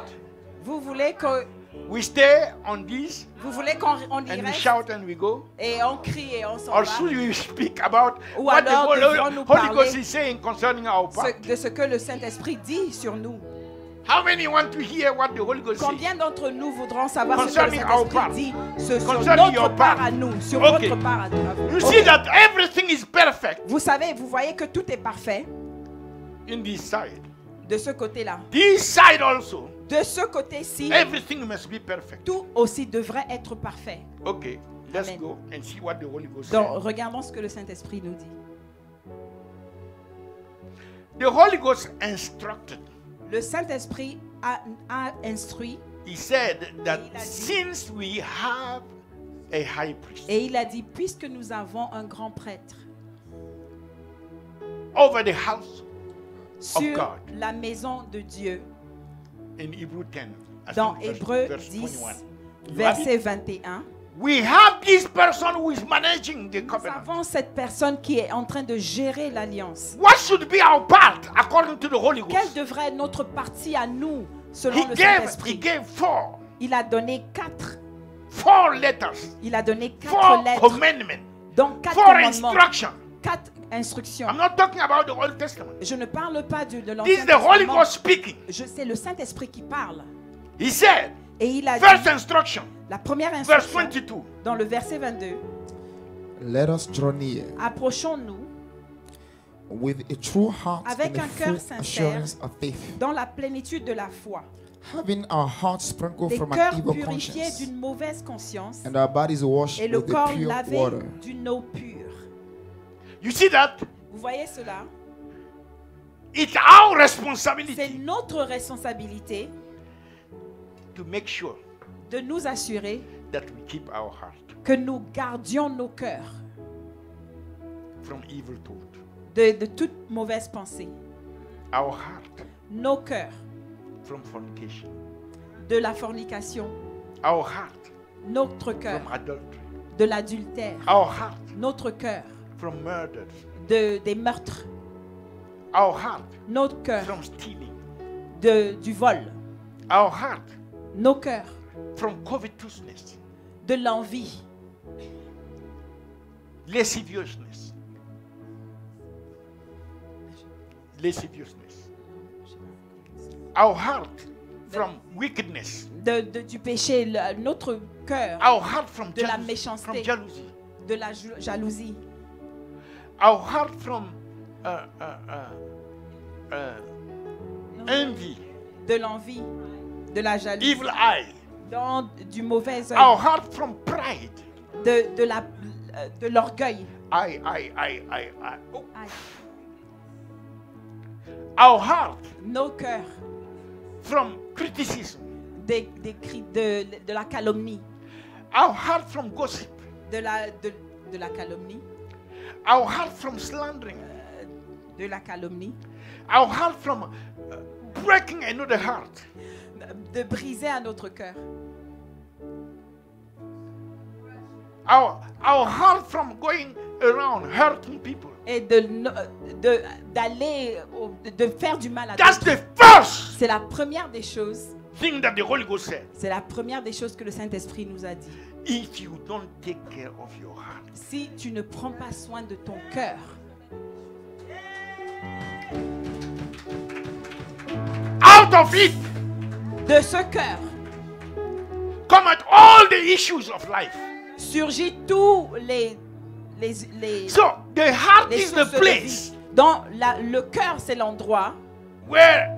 vous voulez que We stay on this vous voulez qu'on y and we reste shout and we go? et on crie et on s'en Or va? should we speak about Ou what the alors Holy devons-nous Holy Ghost parler is saying concerning our part? De ce que le Saint-Esprit dit sur nous. How many want to hear what the Holy Ghost says? Combien d'entre nous voudront savoir ce que le Concerning our part. Saint-Esprit dit sur Concerning notre your part part. à nous, sur Okay. votre part à nous? You Ok. see that everything is perfect Vous savez, vous voyez que tout est parfait in this side. de ce côté-là. This side also, De ce côté-ci, everything must be perfect. tout aussi devrait être parfait. Okay, let's Amen. go and see what the Holy Ghost Donc, says. regardons ce que le Saint-Esprit nous dit. The Holy Ghost instructed. Le Saint-Esprit a instruit He said that Il a dit. since we have a high priest et il a dit, puisque nous avons un grand prêtre over the house sur God. la maison de Dieu, in Hebrew 10, I Dans think Hébreux verse 10, 21. You have verset it? 21, We have this person who is managing the nous covenant. avons cette personne qui est en train de gérer l'alliance. What should be our part according to the Holy Quelle Ghost? devrait être notre partie à nous, selon He le gave Saint-Esprit? four Il a donné 4. letters, Il a donné 4 four lettres, commandments, donc 4 four commandements, instructions. 4 instructions. I'm not talking about the Old Testament. Je ne parle pas de This l'Ancien is the Holy Testament. Ghost speaking. C'est le Saint-Esprit qui parle. He said, Et il a first dit, instruction, la première verse instruction, 22. dans le verset 22, Let us draw near approchons-nous with a true heart avec and a un cœur full sincère, assurance of faith, dans la plénitude de la foi, having our hearts sprinkled des from an cœurs evil purifiés conscience d'une mauvaise conscience and our bodies washed et le with the corps pure lavé water. d'une eau pure. You see that? Vous voyez cela? It's our C'est responsibility notre responsabilité to make sure de nous assurer that we keep our heart que nous gardions nos cœurs from evil thought. de toute mauvaise pensée, Our heart nos cœurs from fornication. de la fornication, Our heart notre cœur from adultery. de l'adultère, Our heart notre cœur from murder. des meurtres, Our heart notre cœur from stealing. du vol, Our heart nos cœurs from covetousness, de l'envie, lasciviousness. Lasciviousness. Our heart from wickedness. du péché, notre cœur Our heart from de la jealousy. méchanceté. From jealousy. de la jalousie, Our heart from envy, de l'envie, de la jalousie, evil eye. du mauvais œil, Our heart from pride. de l'orgueil. I. Oh. Aïe. Our heart Nos cœurs, from criticism. des cris de la calomnie, Our heart from gossip. de la calomnie, Our heart from slandering. de la calomnie, Our heart from breaking another heart. de briser à notre cœur. Our heart from going around hurting people. Et d'aller, de faire du mal à That's d'autres. the first C'est la première des choses. thing that the Holy Ghost said. C'est la première des choses que le Saint-Esprit nous a dit. If you don't take care of your heart, Si tu ne prends pas soin de ton cœur, out of it de ce cœur, come at all the issues of life. surgit tous les So the heart is the sources de place vie. Dans le cœur, c'est l'endroit where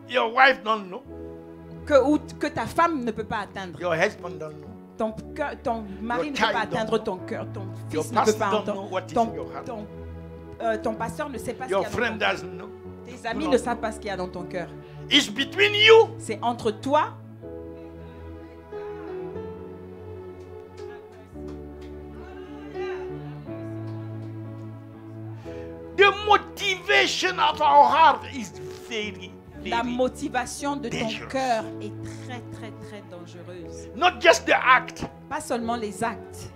your wife don't know, que ta femme ne peut pas atteindre. your husband don't know, Ton mari Your ne peut pas child atteindre don't ton cœur. Ton Your fils ne peut pastor pas don't know entendre. what is in your heart. Ton pasteur ne sait pas ce your qu'il y a dans friend ton cœur. doesn't know. Tes amis No. ne savent pas ce qu'il y a dans ton cœur. It's between you C'est entre toi the motivation of our heart is very, la very motivation de ton dangerous. cœur est très très très dangereuse. not just the act, Pas seulement les actes,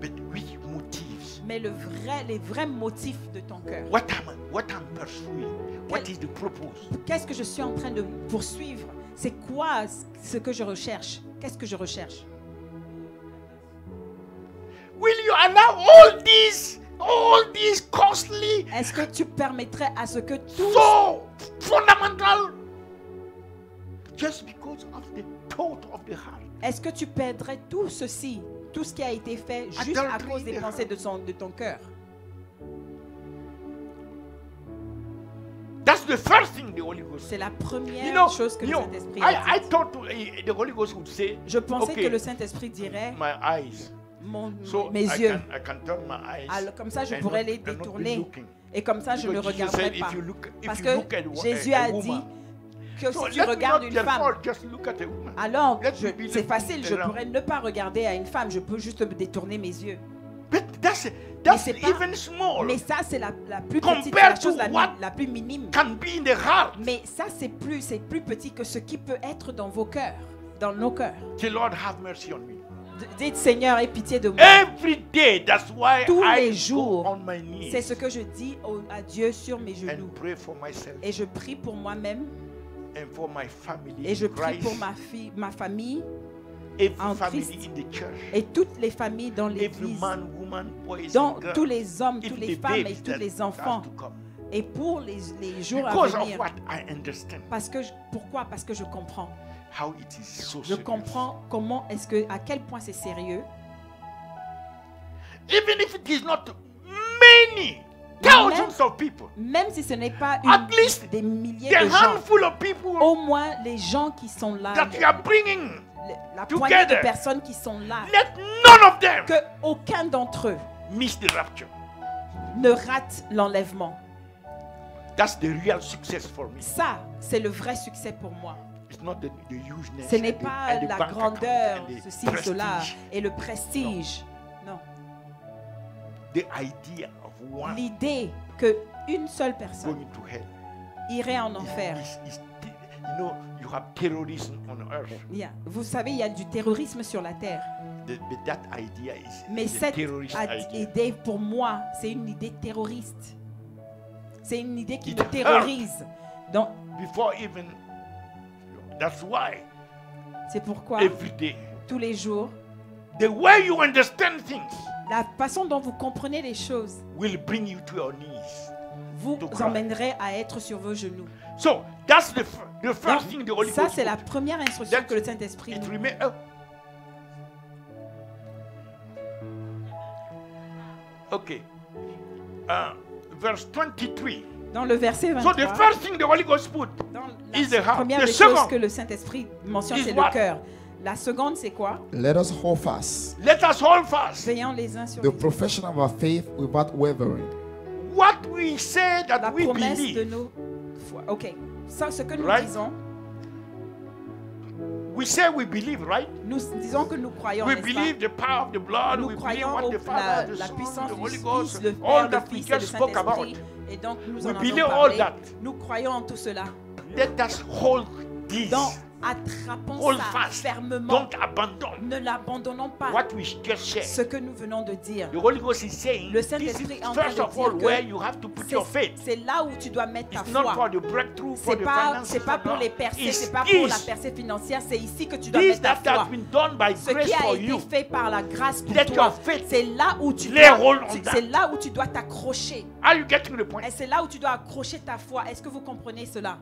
but which motives. mais les vrais motifs de ton cœur. What I'm pursuing? What is the purpose? Qu'est-ce que je suis en train de poursuivre? C'est quoi ce que je recherche? Qu'est-ce que je recherche? Will you allow all these costly, Est-ce que tu permettrais à ce que tout so fundamental, just because of the thought of the heart? est-ce que tu perdrais tout ceci, tout ce qui a été fait juste à Adultery cause des in the pensées de ton cœur? That's the first thing the Holy Ghost. C'est la première You know, chose que le you know, Saint-Esprit a I dit. thought the Holy Ghost would say, Je pensais okay, que le Saint-Esprit dirait my eyes. So mes I yeux. can turn my eyes. Alors, comme ça, je and pourrais not- les and not be détourner. looking. Et comme ça, je ne Because Jesus regarderai said, pas. if Parce you que look at Jésus a a woman, dit que so si tu let me regardes not une therefore femme, just look at a woman. alors Let me be c'est looking facile, je around. pourrais ne pas regarder à une femme, je peux juste détourner mes yeux. But That's c'est pas- even small. Mais ça, c'est la plus petite, Compared la chose to what la plus minime. Can be in the heart. Mais ça, c'est plus petit que ce qui peut être dans vos cœurs, dans nos cœurs. Say, Lord, have mercy on me. Dites, Seigneur, aie pitié de moi. Every day, that's why Tous les I go jours, on my knees c'est ce que je dis à Dieu sur mes and genoux. pray for myself Et je prie pour moi-même. and for my family. Et je in prie Christ. pour ma famille Every en family Christ. in the church. et toutes les familles dans Every l'église, man, woman, boys, dans and girls. tous les hommes, toutes Even les the femmes et babes tous that les has enfants. to come. Et pour les jours à Because of venir. what I understand. Pourquoi? Parce que je comprends. How it is so Je serious. comprends à quel point c'est sérieux. Even if it is not many, thousands of people, Même si ce n'est pas At least des milliers the de gens, handful of people au moins les gens qui sont là, that you are bringing, la poignée de together. personnes qui sont là, let none of them que aucun d'entre eux miss the rapture. ne rate l'enlèvement. That's the real success for me. Ça, c'est le vrai succès pour moi. It's not the hugeness. Ce n'est and the- pas and the la bank grandeur, account and the ceci, cela, prestige. et le prestige. Non. The idea of one L'idée que une seule personne going to hell. irait en enfer. You know, you have terrorism on earth. Vous savez, il y a du terrorisme sur la terre. But that idea is Mais the cette terrorist idea. idée, pour moi, c'est une idée terroriste. C'est une idée qui It me terrorise. Donc, Before even, that's why c'est pourquoi, every day, tous les jours, the way you understand things la façon dont vous comprenez les choses will bring you to your knees. vous To cry. emmènerait à être sur vos genoux. So that's the first Donc, thing the Holy ça, Ghost c'est la put. première instruction That que le Saint-Esprit It nous remain, okay. Verse 23. Dans le verset So 23, the first thing the Holy Ghost put dans is the la heart. première The des choses second que le Saint-Esprit mentionne, is c'est what? le cœur. La seconde, c'est quoi? Let us hold fast Let us hold fast Veillons les uns sur the les autres. profession of our faith without wavering. what we say that La we promesse de believe. nos foi. Ok. Ça, ce que nous Right? disons, We say we believe, right? nous disons que nous croyons, We n'est-ce believe the power of the blood. Nous We believe croyons what au- the Father, the la Son, puissance the du Holy Fils, Ghost, le all Père, that le we Fils et le just spoke about. Saint-Esprit. Et donc, nous We en believe avons all parlé. that. Nous croyons en tout cela. Let us hold this. Donc, attrapons Hold ça fast. fermement. Don't abandon Ne l'abandonnons pas. what we just Ce said. que nous venons de dire. The Holy Ghost is saying Le this Saint-Esprit is est en train first de of all dire where que you have to put your faith. c'est là où tu dois mettre ta It's not for foi. the breakthrough, for C'est the pas, finances. c'est pas pour les percées, It's c'est pas pour la this. percée financière, c'est ici que tu dois This mettre ta that foi. has been done by Ce grace qui a for été you. fait par la grâce pour Let toi, your faith c'est là où tu lay dois, hold on that. c'est là où tu dois t'accrocher. Are you getting the point? Et c'est là où tu dois accrocher ta foi. Est-ce que vous comprenez cela?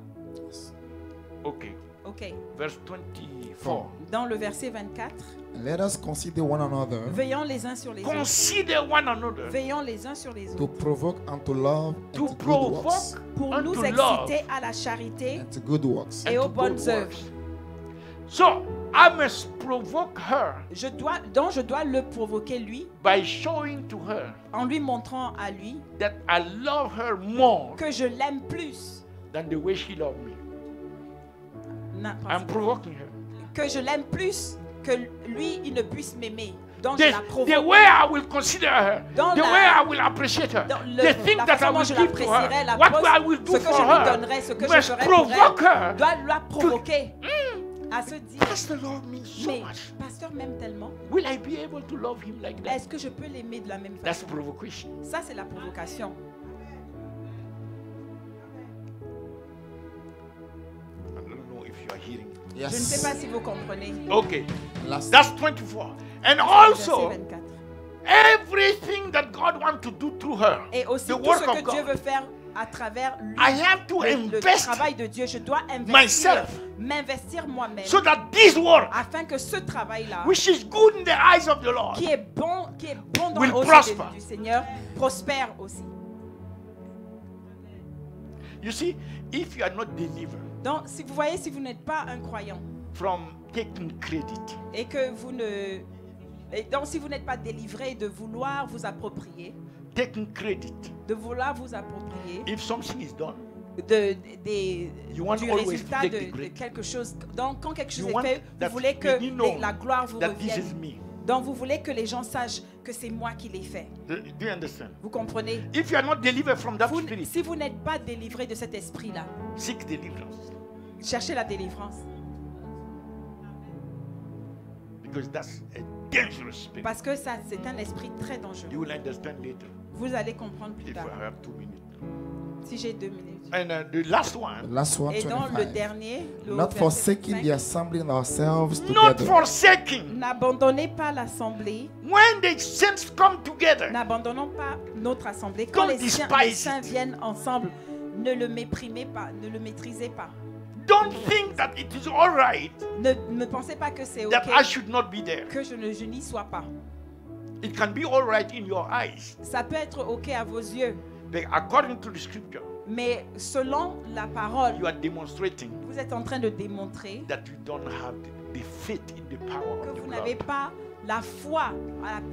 Okay. Ok. Verse 24. Dans le verset 24, Let us consider one another veillons les uns sur les autres. Consider one another Veillons les uns sur les to autres. provoke unto love and to to good works. provoke Pour unto nous love exciter à la charité And to good works. et and aux to bonnes good œuvres. works. So I must provoke her Je dois le provoquer lui by showing to her en lui montrant à lui that I love her more que je l'aime plus. than the way she loved me. Non, I'm provoking her. que je l'aime plus que lui, il ne puisse m'aimer. Donc The, je la provoque. the way I will consider her, Dans the la- way I will appreciate her, Dans the thing la that I façon dont will je give to l'apprécierai, her, la what pose, I will do ce que for je lui her, donnerai, ce que je must ferai pour provoque elle, her. doit la provoquer à se dire, Pastor love me so mais much. pasteur m'aime tellement, Will I be able to love him like that? est-ce que je peux l'aimer de la même That's façon? provocation. Ça, c'est la provocation. I don't know if you are hearing. Je ne sais Yes. pas si vous comprenez. Okay, Last. that's 24. And Verset also, 24. everything that God wants to do through her, Et aussi the tout work ce of que Dieu God, veut faire à travers lui, I have to le invest travail de Dieu, je dois investir, myself m'investir moi-même, so that this work, afin que ce travail-là, which is good in the eyes of the Lord, qui est bon dans will aux yeux prosper. du Seigneur, prospère aussi. you see, if you are not delivered Donc, si vous voyez, si vous n'êtes pas un croyant from taking credit, et que vous ne, et donc si vous n'êtes pas délivré de vouloir vous approprier, taking credit, if something is done, You want du always résultat take de, the credit. quelque chose. Donc, quand quelque chose You est want fait, that vous voulez que you know la gloire vous that this is revienne. me. Donc, vous voulez que les gens sachent que c'est moi qui l'ai fait. Do you understand? Vous comprenez? If you are not delivered from that spirit, Si vous n'êtes pas délivré de cet esprit-là, seek deliverance. cherchez la délivrance. Because that's a dangerous spirit. Parce que ça, c'est un esprit très dangereux. You will understand later Vous allez comprendre plus if tard. I have 2 minutes. Si j'ai 2 minutes. And the last The one, last one, Et dans le 25. dernier, le Not verset forsaking 5, the assembling ourselves not together. forsaking. n'abandonnez pas l'assemblée, When the saints come together, n'abandonnons pas notre assemblée. Quand Don't les saints despise it. viennent ensemble, ne le méprimez pas, ne le maîtrisez pas. don't think that it is all right Ne pensez pas que c'est that I ok should not be there. que je n'y sois pas. It can be all right in your eyes, Ça peut être ok à vos yeux, but according to the scripture, mais selon la parole, you are demonstrating vous êtes en train de démontrer that you don't have the faith in the power que of the vous n'avez blood. pas la foi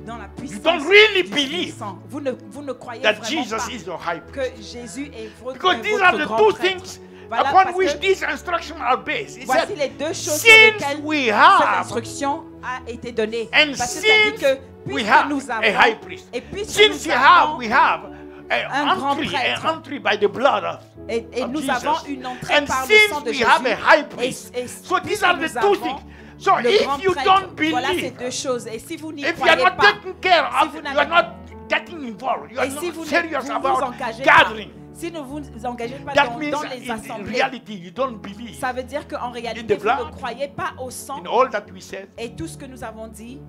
dans la puissance don't really du believe sang. Vous ne croyez That vraiment Jesus pas is your high priest. que Jésus est votre, Because these are the grand two prêtre. things Voilà, upon parce which que these instructions are based. It voici said, les deux choses sur since lesquelles we cette have instruction a été donnée. and Parce que ça dit since que we puisque have nous a avons high priest, et puisque since nous we have un grand an prêtre. entry by the blood of et nous Jesus. avons une entrée And par le sang since de we Jésus. have a high priest, Et so these puisque are the nous two avons things. So le grand if you prêtre, don't voilà ces believe, deux choses. Et si vous n'y if you are croyez not pas, taking care si of, vous you n'avez- are not getting involved, you are et si vous not ne serious vous about engagez gathering, pas, si ne vous engagez pas that dans means les in assemblées, reality you don't believe ça veut dire qu'en In réalité, the vous ne blood, croyez pas au sang in all that we said, et tout ce que nous avons dit,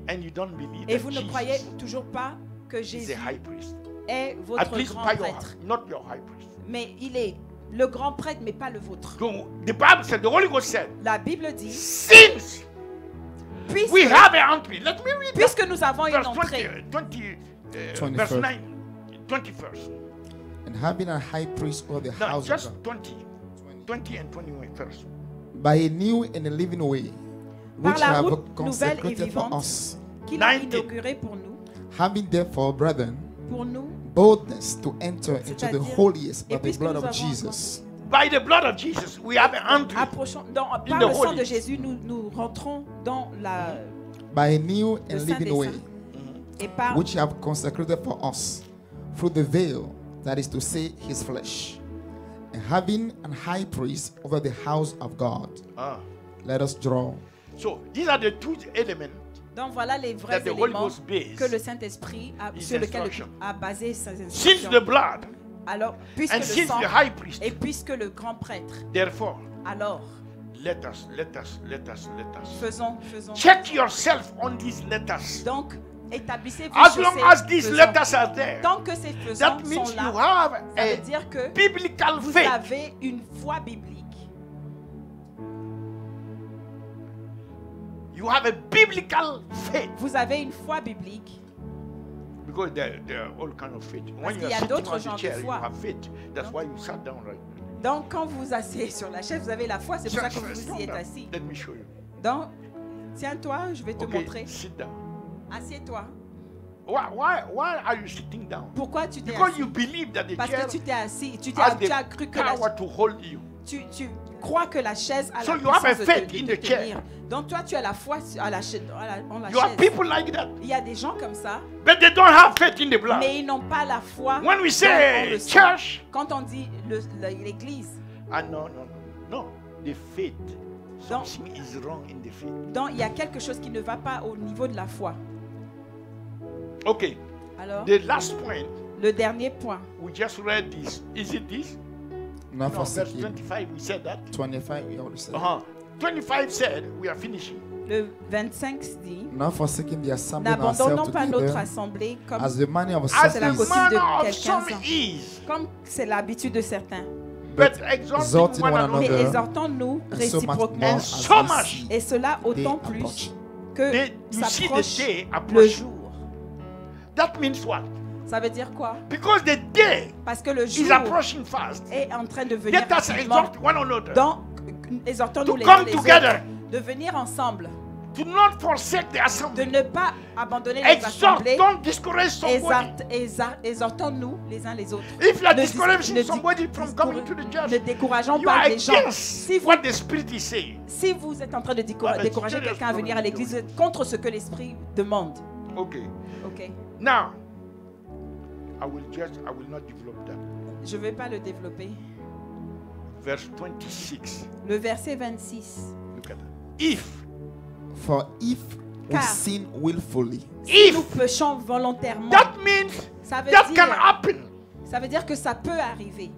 and you don't believe et that vous ne croyez Jesus toujours pas que is Jésus a high priest. est At votre least grand by your, prêtre. not your high priest. Mais il est le grand prêtre, mais pas le vôtre. So the Bible said, the Holy Ghost said, La Bible dit, since puisque, we have an entry, let me read that. puisque nous avons une Verse entrée, 21st. verse 9, 21st. And having a high priest over the No, house of just God, 20 and 21 first. by a new and a living way, Par which la have route nouvelle et consecrated for vivante us, qu'il a 19. inauguré pour nous, having therefore, brethren, nous, boldness to enter into the C'est-à-dire, holiest et by the puisque blood nous of avons Jesus, By the blood of Jesus, we have an entry. approchons, par the le sang holy. de Jésus, nous rentrons dans la, by a new le and Saint living des way, Saints, et par which have consecrated for us through the veil, that is to say, his flesh, and having an high priest over the house of God. Ah. Let us draw. So these are the two elements donc voilà les vrais that the Holy éléments Ghost based que le Saint-Esprit his sur lesquels instruction. a basé ses since instructions. the blood Alors, puisque and le since sang the high priest. et puisque le grand prêtre, Therefore, alors let us. faisons. Check yourself on these letters. Donc, établissez-vous As sur long ces as these faisons. letters are there, Tant que ces faisons that means sont you là, have ça a veut dire que biblical vous faith. avez une foi biblique. You have a biblical faith. Vous avez une foi biblique. Because there are all kind of faith. When qu'il you y a are sitting d'autres on genres the de chair, you foi. have faith. That's why you sat down right. Donc, quand vous vous asseyez sur la chaise, vous avez la foi, c'est pour ça que vous Sit vous y êtes down. assis. Let me show you. Donc, tiens-toi, je vais te Okay, montrer. sit down. Assieds-toi. Why are you sitting down? Pourquoi tu t'es Because assis? you believe that the Parce chair que tu t'es assis, tu has as the cru que la, power to hold you. tu crois que la chaise a So la you have a puissance de faith te in de the te chair. tenir. Donc toi, tu as la foi en la chaise. You have people like that, Il y a des gens comme ça, but they don't have faith in the blood. mais ils n'ont pas la foi When we dans say le sang. church, Quand on dit l'église, no, the faith. Donc- Something is wrong in the faith. donc il y a quelque chose qui ne va pas au niveau de la foi. Okay, Alors, the last point le dernier point, we just read this. Is it this? Not No, verse forsaking. 25. We said that. 25, we already said. 25 said we are finishing. le 25 dit, Not forsaking the assembling n'abandonnons ourselves pas notre together, assemblée comme as the manner of As c'est la some the coutume is, de manner of quelqu'un some sans. is, comme c'est l'habitude de certains. but but exalting exalting one one another. Mais another, exhortons-nous and so much réciproquement, more And as so we much. see et cela the autant day plus approaching. que You see the s'approche day le approaching. jour. That means what? Ça veut dire quoi? Because the day Parce que le is jour approaching fast. est en train de venir Let us rapidement. exalt one another. Donc, exhortons-nous To les come uns les together. autres de venir ensemble, Do not forsake the de assembly. ne pas abandonner les Exhort. assemblées. Don't discourage somebody. Exhortons-nous les uns les autres. If you are Ne dis- discouraging ne somebody dis- from coming to the Ne church, décourageons you pas are les gens. against Si vous, what the Spirit is saying. si vous êtes en train de Ah, ben, décourager c'est quelqu'un à venir à l'église, vous êtes contre ce que l'Esprit demande. Okay. Ok. Now, I will not develop that. Je ne vais pas le développer. Verse 26. Le verset 26. Look at that. If For if we Car- sin willfully, Si nous If péchons volontairement, that means ça veut that can dire, happen. ça veut dire que ça peut arriver.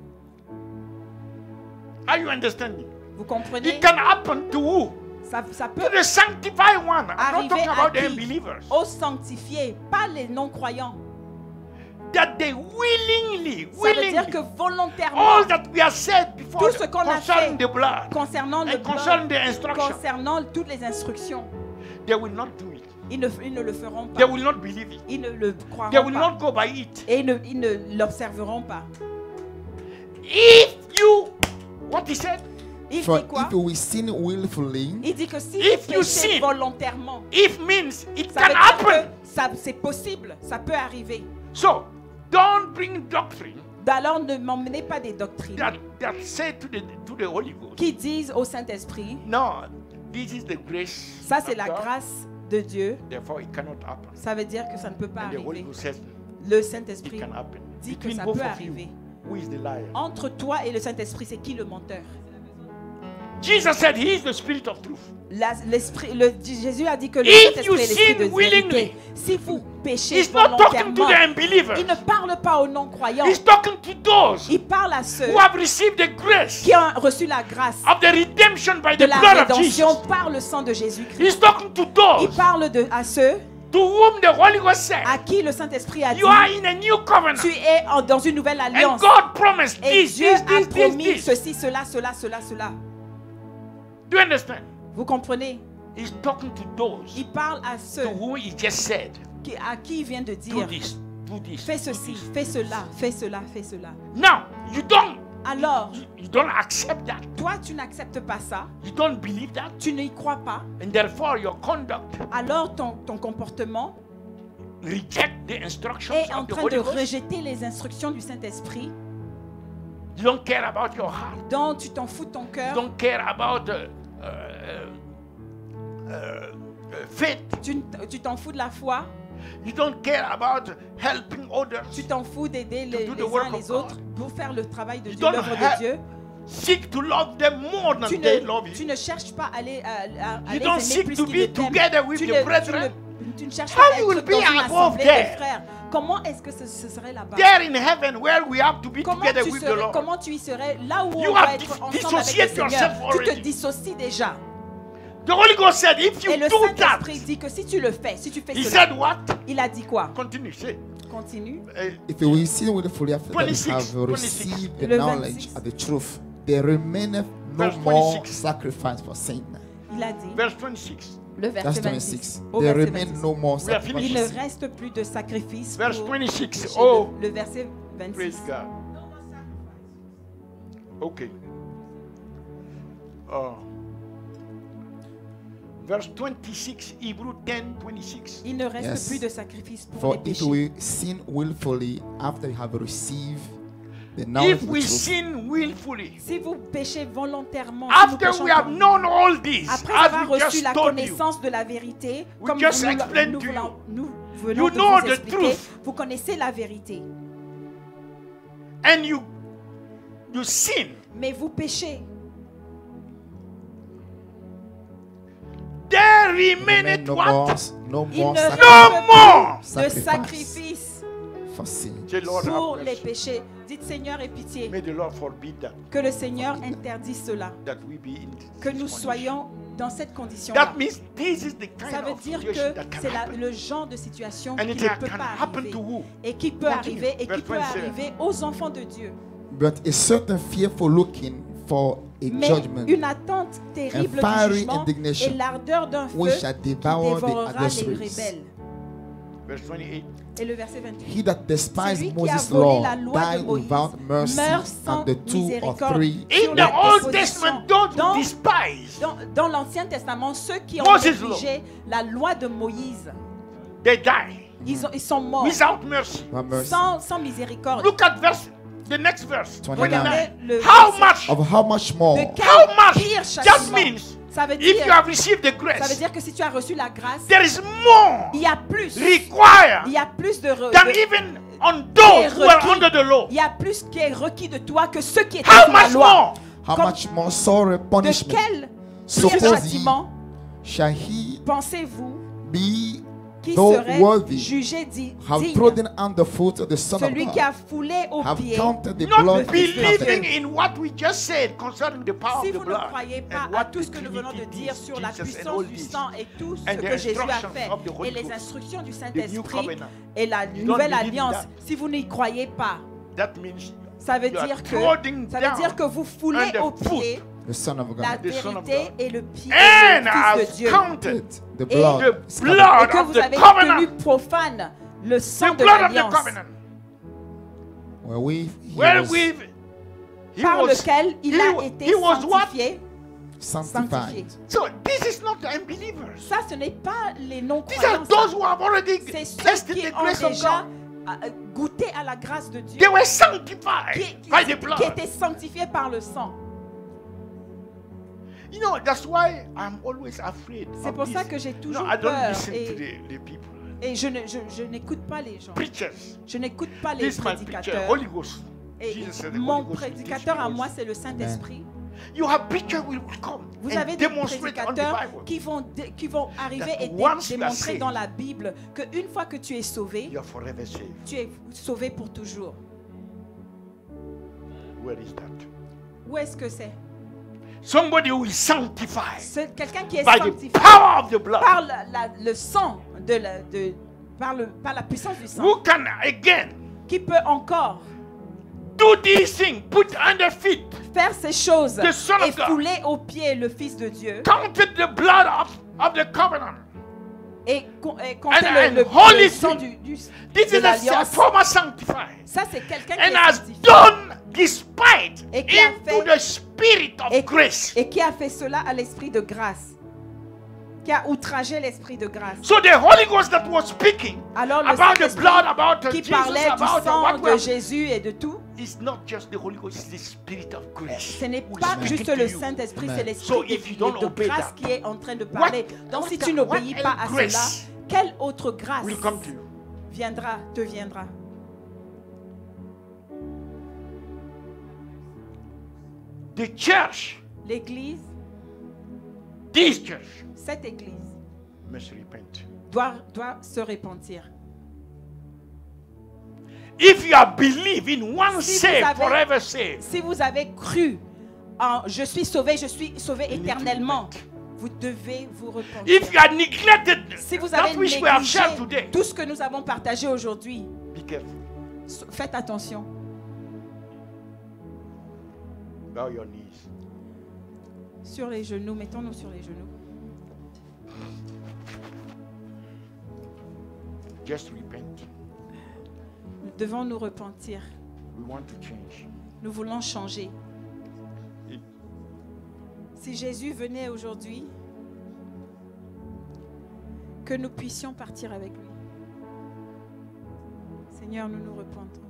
Are you understanding? Vous comprenez? It can happen to who? Ça peut To the sanctified one. I'm not arriver talking à about the qui? unbelievers. Aux sanctifiés, pas les non-croyants. That they willingly, Ça veut dire que all volontairement, that we have said before tout ce qu'on a concerning fait the blood concernant le and concerning bloc, the instruction, concernant toutes les instructions, they will not do it. ils ne le feront They pas. will not believe it. Ils ne le They croiront will pas. not go by it. Et ils ne l'observeront pas. If you, what he said, Il for dit quoi? if we sin willfully, Il dit que si If vous you péchez sin, volontairement, if means it ça can veut dire happen. que c'est possible, ça peut arriver. So don't bring doctrine Alors ne m'emmenez pas des doctrines that say to the Holy Ghost, qui disent au Saint-Esprit, no, this is the grace. ça c'est of la God, grâce de Dieu. Therefore, it cannot happen. Ça veut dire que ça ne peut pas And the Holy arriver. Ghost says Le it Saint-Esprit can happen. dit que Between ça both peut of you, arriver. who is the liar? Entre toi et le Saint-Esprit, c'est qui le menteur? Jesus said he is the spirit of truth. Jésus a dit que le If Saint-Esprit you est l'esprit de sin willingly, vérité. Si vous péchez He's not talking to volontairement, the unbelievers. il ne parle pas aux non-croyants. He's talking to those Il parle à ceux who have received the grace qui ont reçu la grâce of the redemption by de the la blood of rédemption Jesus. par le sang de Jésus-Christ. He's talking to Il those parle à ceux to whom the Holy Ghost said, à qui le Saint-Esprit a dit, you are in a new covenant. tu es dans une nouvelle And alliance. God promised Et this, Dieu this, a this, this, promis this. ceci, cela, cela, cela, cela. Do you understand? Vous comprenez? He's talking to those Il parle à ceux to whom he just said, à qui il vient de do dire, this, do this. fais do ceci, this, fais do cela, this. fais cela, fais cela. Now, you don't accept that. Toi, tu n'acceptes pas ça, You don't believe that. tu n'y crois pas, And therefore, your conduct alors ton comportement reject the instructions est en of the train Holy de Ghost. rejeter les instructions du Saint-Esprit, You don't care about your heart. dont tu t'en fous de ton You cœur, don't care about faith. tu t'en fous de la foi, You don't care about helping others. tu t'en fous d'aider les do the uns work et les of autres pour faire le travail de You Dieu, don't l'œuvre have- de Dieu. Seek to love them more than Tu they love ne you. cherches pas à les You aimer don't plus seek to qu'ils be ne t'aiment. together with Tu the ne- brethren. tu ne cherches How pas à you will être be dans une above assemblée there? de frères. Comment est-ce que ce serait là-bas? There in heaven where we have to be together with the Lord. Comment tu y serais là où You on have va être ensemble avec le dissociate Seigneur? yourself Tu te already. dissocies déjà. The Holy Ghost said, if you Et le do that, Saint-Esprit dit que si tu le fais, si tu fais he cela, said what? il a dit quoi? Continue, say. Continue. if we sin willfully after that we 26, have 26. received the Le knowledge 26. of the truth, there remaineth no Verse more 26. sacrifice for sin. Il a dit, Verse 26. le That's verset 26. 26. Au There verset remain 26. no more We are sacrifice. Il finished. ne reste plus de sacrifice Verse pour 26. pécher. Oh, Le verset praise 26. God. Okay. Verse 26, Hebrew 10, 26. Il ne reste Yes. plus de sacrifice pour For les if péchés. we sin willfully after we have received the knowledge If of the we truth, sin willfully, Si vous péchez volontairement, si nous after péchons we have comme- known all this, après as avoir we reçu just la told you, connaissance de la vérité, We comme just nous, explained nous to you. nous venons You de know vous the expliquer, truth. vous connaissez la vérité, and you sin, mais vous péchez. there remain remaineth no what? more, no Il more ne reste No sacrifice more. plus de sacrifice for sin. Say, Lord, pour have les mercy. péchés. Dites Seigneur, aie pitié. May the Lord forbid that, Que le Seigneur interdise cela. that we be in Que this nous condition. soyons dans cette condition-là. That means this is the kind Ça veut of dire situation que that can c'est happen. le genre de situation And qui it ne can peut pas happen arriver. to who? Et qui peut Continue. arriver et qui Verse peut 27. arriver aux enfants de Dieu. But a certain fearful looking for a Mais judgment une attente terrible and du fiery jugement indignation et l'ardeur d'un feu which qui shall devour the dévorera les adversaries. rebelles. Verse 28. Et le verset 28. He that despised Celui qui a Moses' volé law la loi de died Moïse without mercy, meurt sans and the 2 or miséricorde. 3 Sur In la the Old déposition. Testament, those Dans- who despise, Dans l'Ancien Testament, ceux qui ont Moses' négligé la loi de Moïse, they die ils sont morts without mercy. without mercy. sans miséricorde. Look at the next verse. 29. Regardez le How verset. much? Of how much more De quel How much? pire Just châtiment. means Ça veut if you dire, have received the ça veut grace, dire que si tu as reçu la grâce, there is more il y a plus. Il required y a plus than even on those who are under the law. il y a plus qui est requis de toi que ceux qui étaient How sous la much loi. more? How Comme- much more sorrow De punishment quel Suppose pire ye- châtiment shall he pensez-vous be qui though serait worthy, jugé have digne? trodden under foot of the Son of Celui qui a God, foulé aux have pieds. counted the Not blood believing in what we just said concerning the power Si of the vous ne blood croyez pas and à what tout ce the que nous venons de Trinity dire did, sur la Jesus and puissance all du this, sang et tout ce and the que Jésus a instructions fait of the Holy et les Ghost, instructions du the new Saint-Esprit covenant, et la you don't nouvelle believe in alliance, that. si vous n'y croyez pas, that means ça veut you are dire trodden que vous foulez under au foot pied the Son of la God, The Son of vérité God. et le pied and et le has Fils de Dieu. counted the Et- blood, the Et blood que of vous the avez covenant, tenu profane le sang the de blood of the l'alliance covenant, wherewith he par was, lequel il a he été was what? sanctifié. sanctified. So this is not the unbelievers. Ça, ce n'est pas les These are non-croyants. those who have already C'est ceux tested qui the ont grace of déjà God. goûté à la grâce de Dieu, They were sanctified by the qui blood. étaient sanctifiés par le sang. You know, that's why I'm always afraid. C'est of pour this. ça que j'ai No, toujours I don't peur listen to et, the people. et je n'écoute pas les gens. Preachers. Je n'écoute pas les This is my preacher, prédicateurs. Holy Ghost. Et Jesus said the mon Holy Ghost will prédicateur teach à you moi, also. c'est le Saint-Esprit. You have preachers will come Vous and avez des demonstrate on the prédicateurs Bible. qui vont arriver That et once you are démontrer saved, dans la Bible qu'une fois que tu es sauvé, You are forever saved. tu es sauvé pour toujours. Where is that? Où est-ce que c'est? Somebody who is sanctified C'est quelqu'un qui est by the sanctifié power of the blood. par le sang, par la puissance du sang, Who can again qui peut encore do these things, put under feet, faire ces choses The Son of et God. fouler aux pieds le Fils de Dieu counted the blood of the covenant. et compter And le Holy sang Spirit. de This is a l'alliance. former sanctified. Ça, c'est quelqu'un qui And est has sanctifié done despite Et qui a into fait- the spirit of et, grace. et qui a fait cela à l'esprit de grâce, qui a outragé l'esprit de grâce. So the Holy Ghost that was speaking Alors le about the Saint-Esprit blood, about qui Jesus, parlait du about sang what we de have, Jésus et de tout, is not just the Holy Ghost, it's the spirit of grace. ce n'est who is pas speaking juste to le you. Saint-Esprit, Amen. c'est l'esprit So if you don't de obey grâce that, qui est en train de parler. Donc si what- tu n'obéis what pas à grace cela, quelle autre grâce Will come to you. te viendra? The church, L'Église, this church, cette Église, must repent. doit se repentir. If you have believed in one Si vous saved, avez- forever saved, Si vous avez cru en je suis sauvé need to éternellement, repent. vous devez vous repentir. if you have neglected Si vous avez that which we have négligé shared today, tout ce que nous avons partagé aujourd'hui, be careful. faites attention. Bow your knees. Sur les genoux, mettons-nous sur les genoux. Just repent. Nous devons nous repentir. We want to change. Nous voulons changer. If- Si Jésus venait aujourd'hui, que nous puissions partir avec lui. Seigneur, nous nous repentons.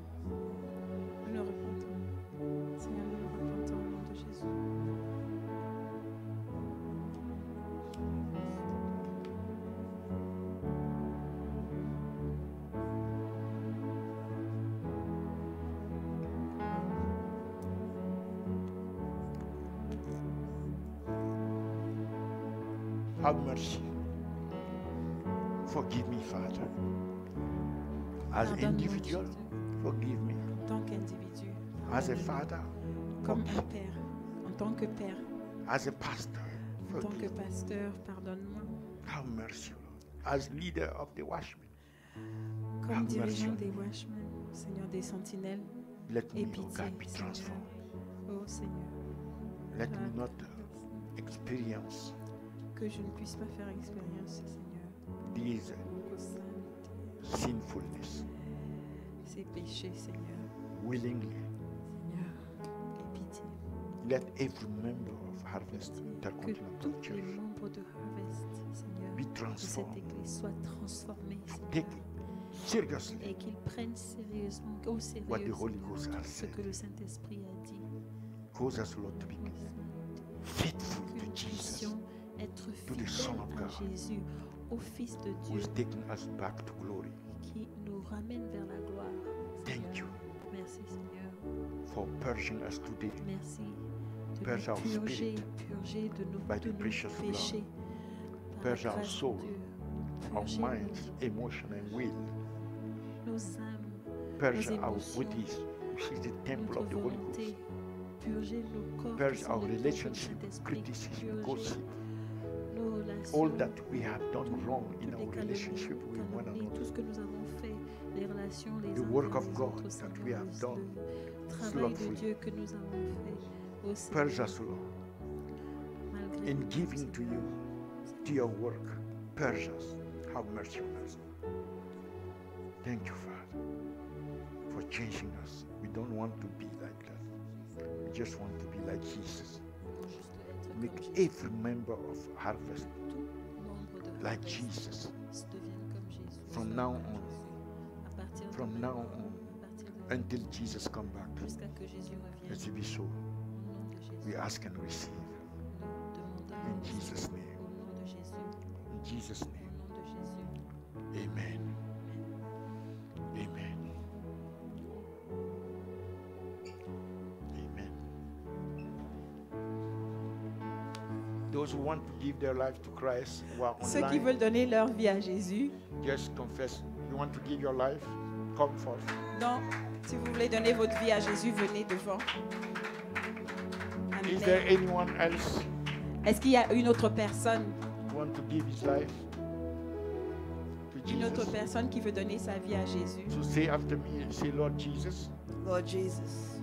Nous nous repentons. Seigneur, nous nous repentons au nom de Jésus. Have mercy. Forgive me, Father. As Pardonne-moi, individual, Jésus, forgive me. en tant qu'individu, As a pardonne-moi. father, Comme forgive un père, en tant que père, as a pastor, en tant que forgive me. pasteur, pardonne-moi. Have mercy, Lord. As leader of the watchmen, Comme Have mercy dirigeant on des me. watchmen, Seigneur des sentinelles, let aie me, oh pitié, God, be Seigneur. transformed. Oh Seigneur, Let me not experience que je ne puisse pas faire expérience, Seigneur, these au sein sinfulness de ces péchés, Seigneur. willingly. Seigneur, aie pitié. Let every member of Harvest Que Intercontinental tous les Church membres de Harvest, Seigneur, be de cette transformed. église soient transformés, Take Seigneur, seriously et qu'ils prennent sérieusement, au sérieux, what the Holy Seigneur, Ghost has ce said. que le Saint-Esprit a dit. Cause us, Lord, to be faithful Que to nous Jesus. puissions être to the Son fidèle of à God, Jésus, au Fils de who Dieu, is taking us back to glory. qui nous ramène vers la gloire. Thank Seigneur. you Merci Seigneur. for purging us today Merci de Purge nous our purger, spirit purger de nos, by the de nos precious blood. péchés. Par Purge la our grâce de soul, Dieu. our Purger minds, emotion, and will. nos âmes, Purge nos our émotions, bodies, which is the temple notre of the Holy volonté. Ghost. Purger nos corps, Purge qui sont our les temples du relationship, Saint-Esprit. criticism, Purger gossip, nos relations, all that we have done wrong in toutes our les calomnies, relationship with one calomnies, tout another. ce que nous avons fait, les relations les The uns work vers of les God autres, that Seigneur, we have done le travail de slothfully. Dieu que nous avons fait, aussi Purge us, Lord, malgré in nous, giving to you, to your work. Purge us. Have mercy on us. Thank you, Father, for changing us. We don't want to be like that. We just want to be like Jesus. juste être Make comme Jésus. every member of Harvest Tout membre de like Harvest Jesus. se devienne comme Jésus. From now on, À partir de from maintenant, now à partir de until Jesus come back. jusqu'à que Jésus revienne. Let it be so. Au nom de Jésus, We ask and receive. nous demandons In Jesus' name. au nom de Jésus, In Jesus' au name. nom de Jésus. Amen. Amen. Amen. Those who want to give their life to Christ who are Ceux qui online, veulent donner leur vie à Jésus, just confess. You want to give your life? Come forth. donc, si vous voulez donner votre vie à Jésus, venez devant. Is Amen. there anyone else Est-ce qu'il y a une autre personne, who want to give his life to une autre Jesus? personne qui veut donner sa vie à Jésus? So say after me, say, Lord Jesus, Lord Jesus,